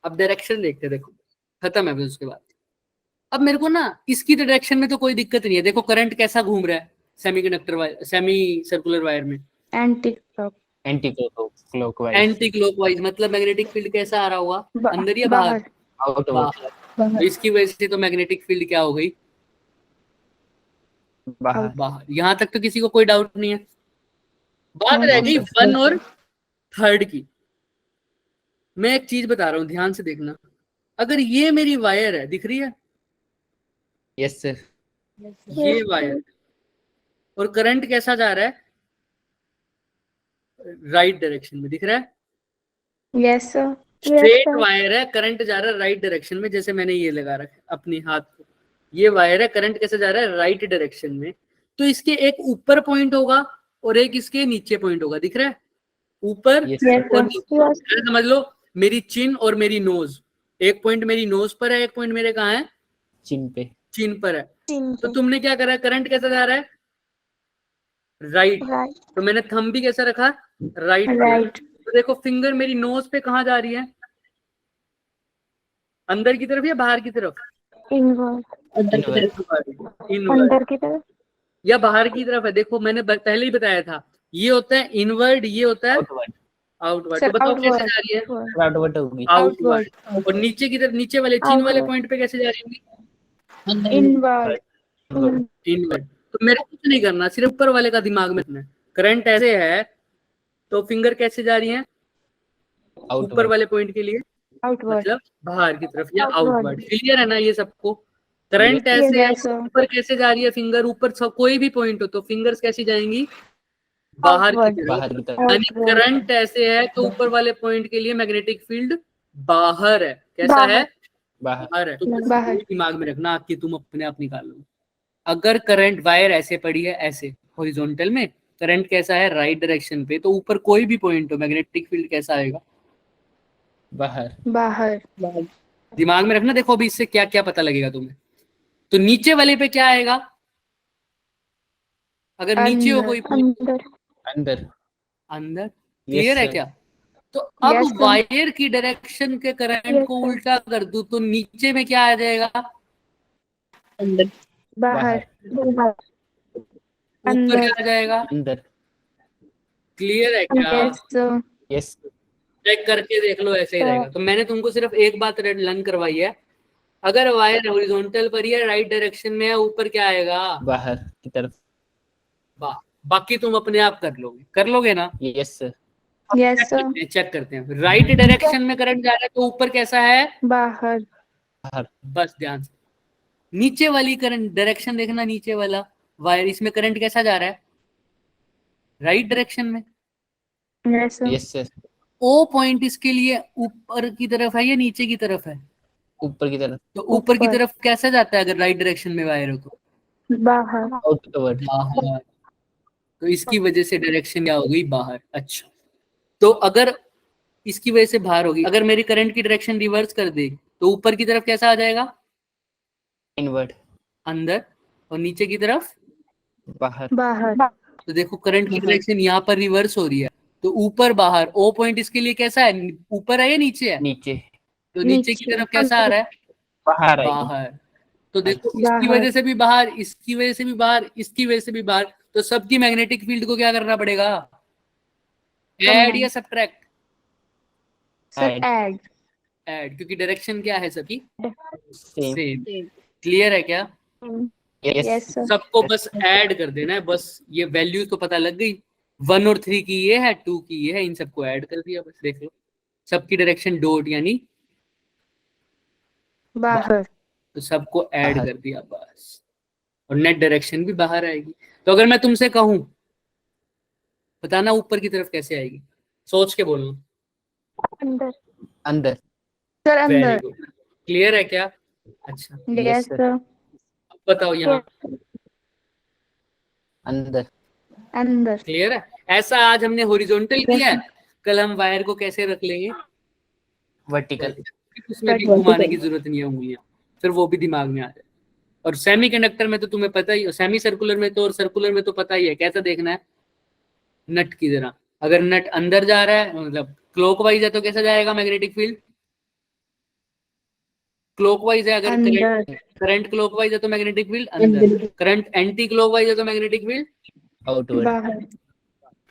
Speaker 1: अब डायरेक्शन देखते, देखो खत्म है फिर उसके बाद। अब मेरे को ना इसकी डायरेक्शन में तो कोई दिक्कत नहीं है। देखो करंट कैसा घूम रहा है semiconductor wire, semi circular wire में?
Speaker 2: Anti clock.
Speaker 3: Anti clockwise
Speaker 1: anti clockwise. मतलब मैग्नेटिक फील्ड कैसा आ रहा होगा? अंदर या बाहर?
Speaker 3: आउटवर्ड
Speaker 1: तो इसकी वजह से तो मैग्नेटिक फील्ड क्या हो गई?
Speaker 3: बाहर
Speaker 1: बाहर। यहां तक तो किसी को कोई डाउट नहीं है। बात रह गई 1 और 3 की। मैं एक चीज बता रहा हूं, ध्यान से देखना। अगर ये मेरी वायर है, दिख रही है
Speaker 3: यस सर
Speaker 1: ये वायर, और करंट कैसा जा रहा है? राइट डायरेक्शन में, दिख रहा है?
Speaker 2: Yes sir.
Speaker 1: स्ट्रेट वायर है, करंट जा रहा है राइट डायरेक्शन में, जैसे मैंने ये लगा रखा है अपने हाथ को। ये वायर है, करंट कैसे जा रहा है? राइट डायरेक्शन में। तो इसके एक ऊपर पॉइंट होगा और एक इसके नीचे पॉइंट होगा, दिख रहा है? ऊपर
Speaker 3: Yes,
Speaker 1: और नीचे। समझ लो मेरी चिन और मेरी नोज, एक पॉइंट मेरी नोज पर है, एक पॉइंट मेरे कहाँ है?
Speaker 3: चिन पे
Speaker 1: चिन पर है। तो तुमने क्या करा? करंट कैसा जा रहा है? राइट। तो मैंने थंब भी कैसा रखा? राइट। तो देखो फिंगर मेरी नोज पे कहाँ जा रही है? अंदर की तरफ या बाहर की तरफ?
Speaker 2: अंदर की तरफ
Speaker 1: या बाहर की तरफ है? देखो मैंने पहले ही बताया था, ये होता है इनवर्ड, ये होता है
Speaker 3: आउटवर्ड
Speaker 1: आउटवर्ड। तो बताओ कैसे जा रही है?
Speaker 3: आउटवर्ड होगी
Speaker 1: आउटवर्ड। और नीचे की तरफ, नीचे वाले चिन वाले पॉइंट पे कैसे जा रही होगी?
Speaker 2: इनवर्ड।
Speaker 1: इनवर्ड। तो मेरे को कुछ नहीं करना, सिर्फ ऊपर वाले का दिमाग में रखना है। करंट ऐसे है तो फिंगर कैसे जा रही है? ऊपर वाले पॉइंट के लिए, मतलब बाहर की तरफ या आउटवर्ड। क्लियर है ना ये सबको? करंट ऐसे है, ऊपर कैसे जा रही है फिंगर? ऊपर कोई भी पॉइंट हो तो फिंगर्स कैसी जाएंगी? बाहर की तरफ। यानी करंट ऐसे है तो ऊपर वाले पॉइंट के लिए मैग्नेटिक फील्ड बाहर है। कैसा है? बाहर है। तो दिमाग में रखना कि तुम अपने आप निकाल लो। अगर करंट वायर ऐसे पड़ी है, ऐसे हॉरिजॉन्टल में, करंट कैसा है? राइट डायरेक्शन पे, तो ऊपर कोई भी पॉइंट हो मैग्नेटिक फील्ड कैसा आएगा?
Speaker 2: बाहर।
Speaker 1: दिमाग में रखना। देखो अभी इससे क्या क्या पता लगेगा तुम्हें। तो नीचे वाले पे क्या आएगा? अगर नीचे हो कोई
Speaker 3: अंदर
Speaker 1: अंदर। क्लियर है क्या? तो अब वायर की डायरेक्शन के करंट को उल्टा कर दूं तो नीचे में क्या आ जाएगा?
Speaker 2: अंदर। बाहर।
Speaker 1: ऊपर क्या आ जाएगा?
Speaker 3: अंदर।
Speaker 1: क्लियर है क्या?
Speaker 3: यस
Speaker 1: चेक करके देख लो, ऐसे ही रहेगा। तो मैंने तुमको सिर्फ एक बात लर्न करवाई है अगर वायर हॉरिजॉन्टल पर या राइट डायरेक्शन में है, ऊपर क्या आएगा?
Speaker 3: बाहर की तरफ।
Speaker 1: बाकी तुम अपने आप कर लोगे ना?
Speaker 3: Yes sir.
Speaker 2: Yes sir.
Speaker 1: Check करते हैं। राइट डायरेक्शन में करंट जा रहा है तो ऊपर कैसा है?
Speaker 2: बाहर।
Speaker 3: बाहर।
Speaker 1: बस ध्यान से नीचे वाली करंट डायरेक्शन देखना, नीचे वाला वायर, इसमें करंट कैसा जा रहा है? राइट डायरेक्शन में।
Speaker 2: Yes sir.
Speaker 3: Yes sir.
Speaker 1: O point इसके लिए ऊपर की तरफ है या नीचे की तरफ है?
Speaker 3: ऊपर की तरफ।
Speaker 1: तो ऊपर की तरफ कैसे जाता है अगर राइट डायरेक्शन में वायर हो तो?
Speaker 2: बाहर।
Speaker 3: आउटवर्ड।
Speaker 1: बाहर। तो इसकी वजह से डायरेक्शन क्या हो गई? बाहर। अच्छा, तो अगर इसकी वजह से बाहर होगी, अगर मेरी करंट की डायरेक्शन रिवर्स कर दे तो ऊपर की तरफ कैसा आ जाएगा?
Speaker 3: इनवर्ड।
Speaker 1: अंदर। और नीचे की तरफ
Speaker 3: बाहर।
Speaker 2: बाहर।
Speaker 1: तो देखो करंट की डायरेक्शन यहाँ पर रिवर्स हो रही है, तो ऊपर बाहर। ओ पॉइंट इसके लिए कैसा है? ऊपर है या नीचे है?
Speaker 3: नीचे।
Speaker 1: तो नीचे की तरफ कैसा आ रहा है?
Speaker 3: बाहर आएगी।
Speaker 1: बाहर। तो देखो इसकी
Speaker 2: बाहर।
Speaker 1: वजह से भी बाहर, इसकी वजह से भी बाहर, इसकी वजह से भी बाहर, तो सबकी मैग्नेटिक फील्ड को क्या करना पड़ेगा? ऐड या सब्ट्रैक्ट?
Speaker 2: Sir add.
Speaker 1: ऐड, क्योंकि डायरेक्शन क्या है सबकी?
Speaker 3: सेम।
Speaker 1: सेम। क्लियर है क्या?
Speaker 2: Yes sir.
Speaker 1: सबको बस ऐड कर देना है, बस ये वैल्यू तो पता लग गई। 1 और 3 की ये है, 2 की ये है, इन सबको ऐड कर दिया, बस देख लो सबकी डायरेक्शन डॉट यानी
Speaker 2: बाहर।
Speaker 1: तो सबको ऐड
Speaker 3: बाहर।
Speaker 1: कर दिया बस। और नेट डायरेक्शन भी बाहर आएगी। तो अगर मैं तुमसे कहूं बताना ऊपर की तरफ कैसे आएगी, सोच के बोलना।
Speaker 2: अंदर।
Speaker 3: अंदर।
Speaker 2: सर
Speaker 1: वेरी
Speaker 2: अंदर।
Speaker 1: गुड। क्लियर है क्या? अच्छा,
Speaker 2: यस
Speaker 3: sir.
Speaker 2: सर।
Speaker 1: अब बताओ यहाँ
Speaker 3: अंदर।
Speaker 2: अंदर।
Speaker 1: क्लियर है? ऐसा आज हमने हॉरिजॉन्टल किया है, कल हम वायर को कैसे रख लेंगे?
Speaker 3: वर्टिकल।
Speaker 1: उसमें भी घुमाने की जरूरत नहीं है उंगलियां, फिर वो भी दिमाग में आ जाए। और सेमी कंडक्टर में तो तुम्हें पता ही, सेमी सर्कुलर में तो और सर्कुलर में तो पता ही है कैसा देखना है, नट की तरह। अगर नट अंदर जा रहा है मतलब क्लॉकवाइज है तो कैसा जाएगा मैग्नेटिक फील्ड? क्लॉकवाइज है, अगर करंट क्लॉकवाइज है तो मैग्नेटिक फील्ड अंदर, करंट एंटी क्लॉकवाइज है तो मैग्नेटिक फील्ड
Speaker 3: आउटवर्ड।
Speaker 2: बाहर।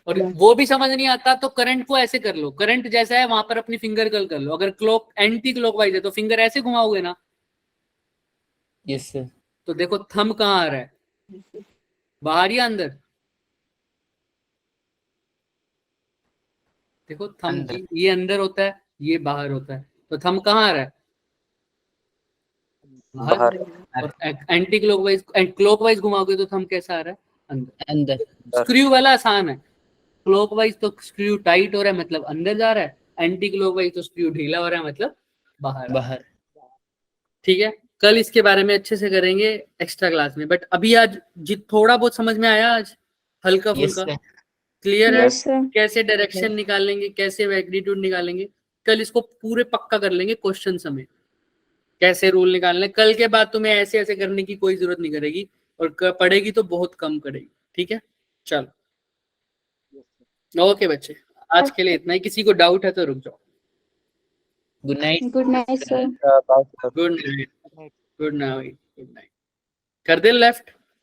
Speaker 1: और वो भी समझ नहीं आता तो करंट को ऐसे कर लो, करंट जैसा है वहां पर अपनी फिंगर कर्ल कर लो। अगर क्लॉक एंटी क्लॉकवाइज है तो फिंगर ऐसे घुमाओगे ना।
Speaker 3: Yes sir.
Speaker 1: तो देखो थंब कहाँ आ रहा है, बाहर या अंदर? देखो थंब
Speaker 3: अंदर।
Speaker 1: ये अंदर होता है, ये बाहर होता है, तो थंब कहाँ आ रहा है? बाहर। और एंटी क्लॉकवाइज क्लॉकवाइज घुमाओगे तो थंब कैसा आ रहा है? अंदर।
Speaker 3: अंदर।
Speaker 1: स्क्रू वाला आसान है, क्लॉकवाइज तो स्क्रू टाइट हो रहा है मतलब अंदर जा रहा है, एंटी क्लॉकवाइज तो स्क्रू ढीला हो रहा है मतलब बाहर।
Speaker 3: बाहर।
Speaker 1: ठीक है, कल इसके बारे में अच्छे से करेंगे एक्स्ट्रा क्लास में, बट अभी आज थोड़ा बहुत समझ में आया आज, हल्का
Speaker 3: यस
Speaker 1: फुल्का।
Speaker 3: सर।
Speaker 1: क्लियर है?
Speaker 2: Yes sir.
Speaker 1: कैसे डायरेक्शन निकालेंगे, कैसे मैग्नीट्यूड निकालेंगे, कल इसको पूरे पक्का कर लेंगे क्वेश्चन समेत। कैसे रूल निकालने, कल के बाद तुम्हें ऐसे ऐसे करने की कोई जरूरत नहीं करेगी, और पढ़ेगी तो बहुत कम करेगी। ठीक है, चलो ओके बच्चे, आज के लिए इतना ही। किसी को डाउट है तो रुक जाओ।
Speaker 3: Good night.
Speaker 2: Good night sir.
Speaker 1: Good night. Good night. Good night. कर दे लेफ्ट।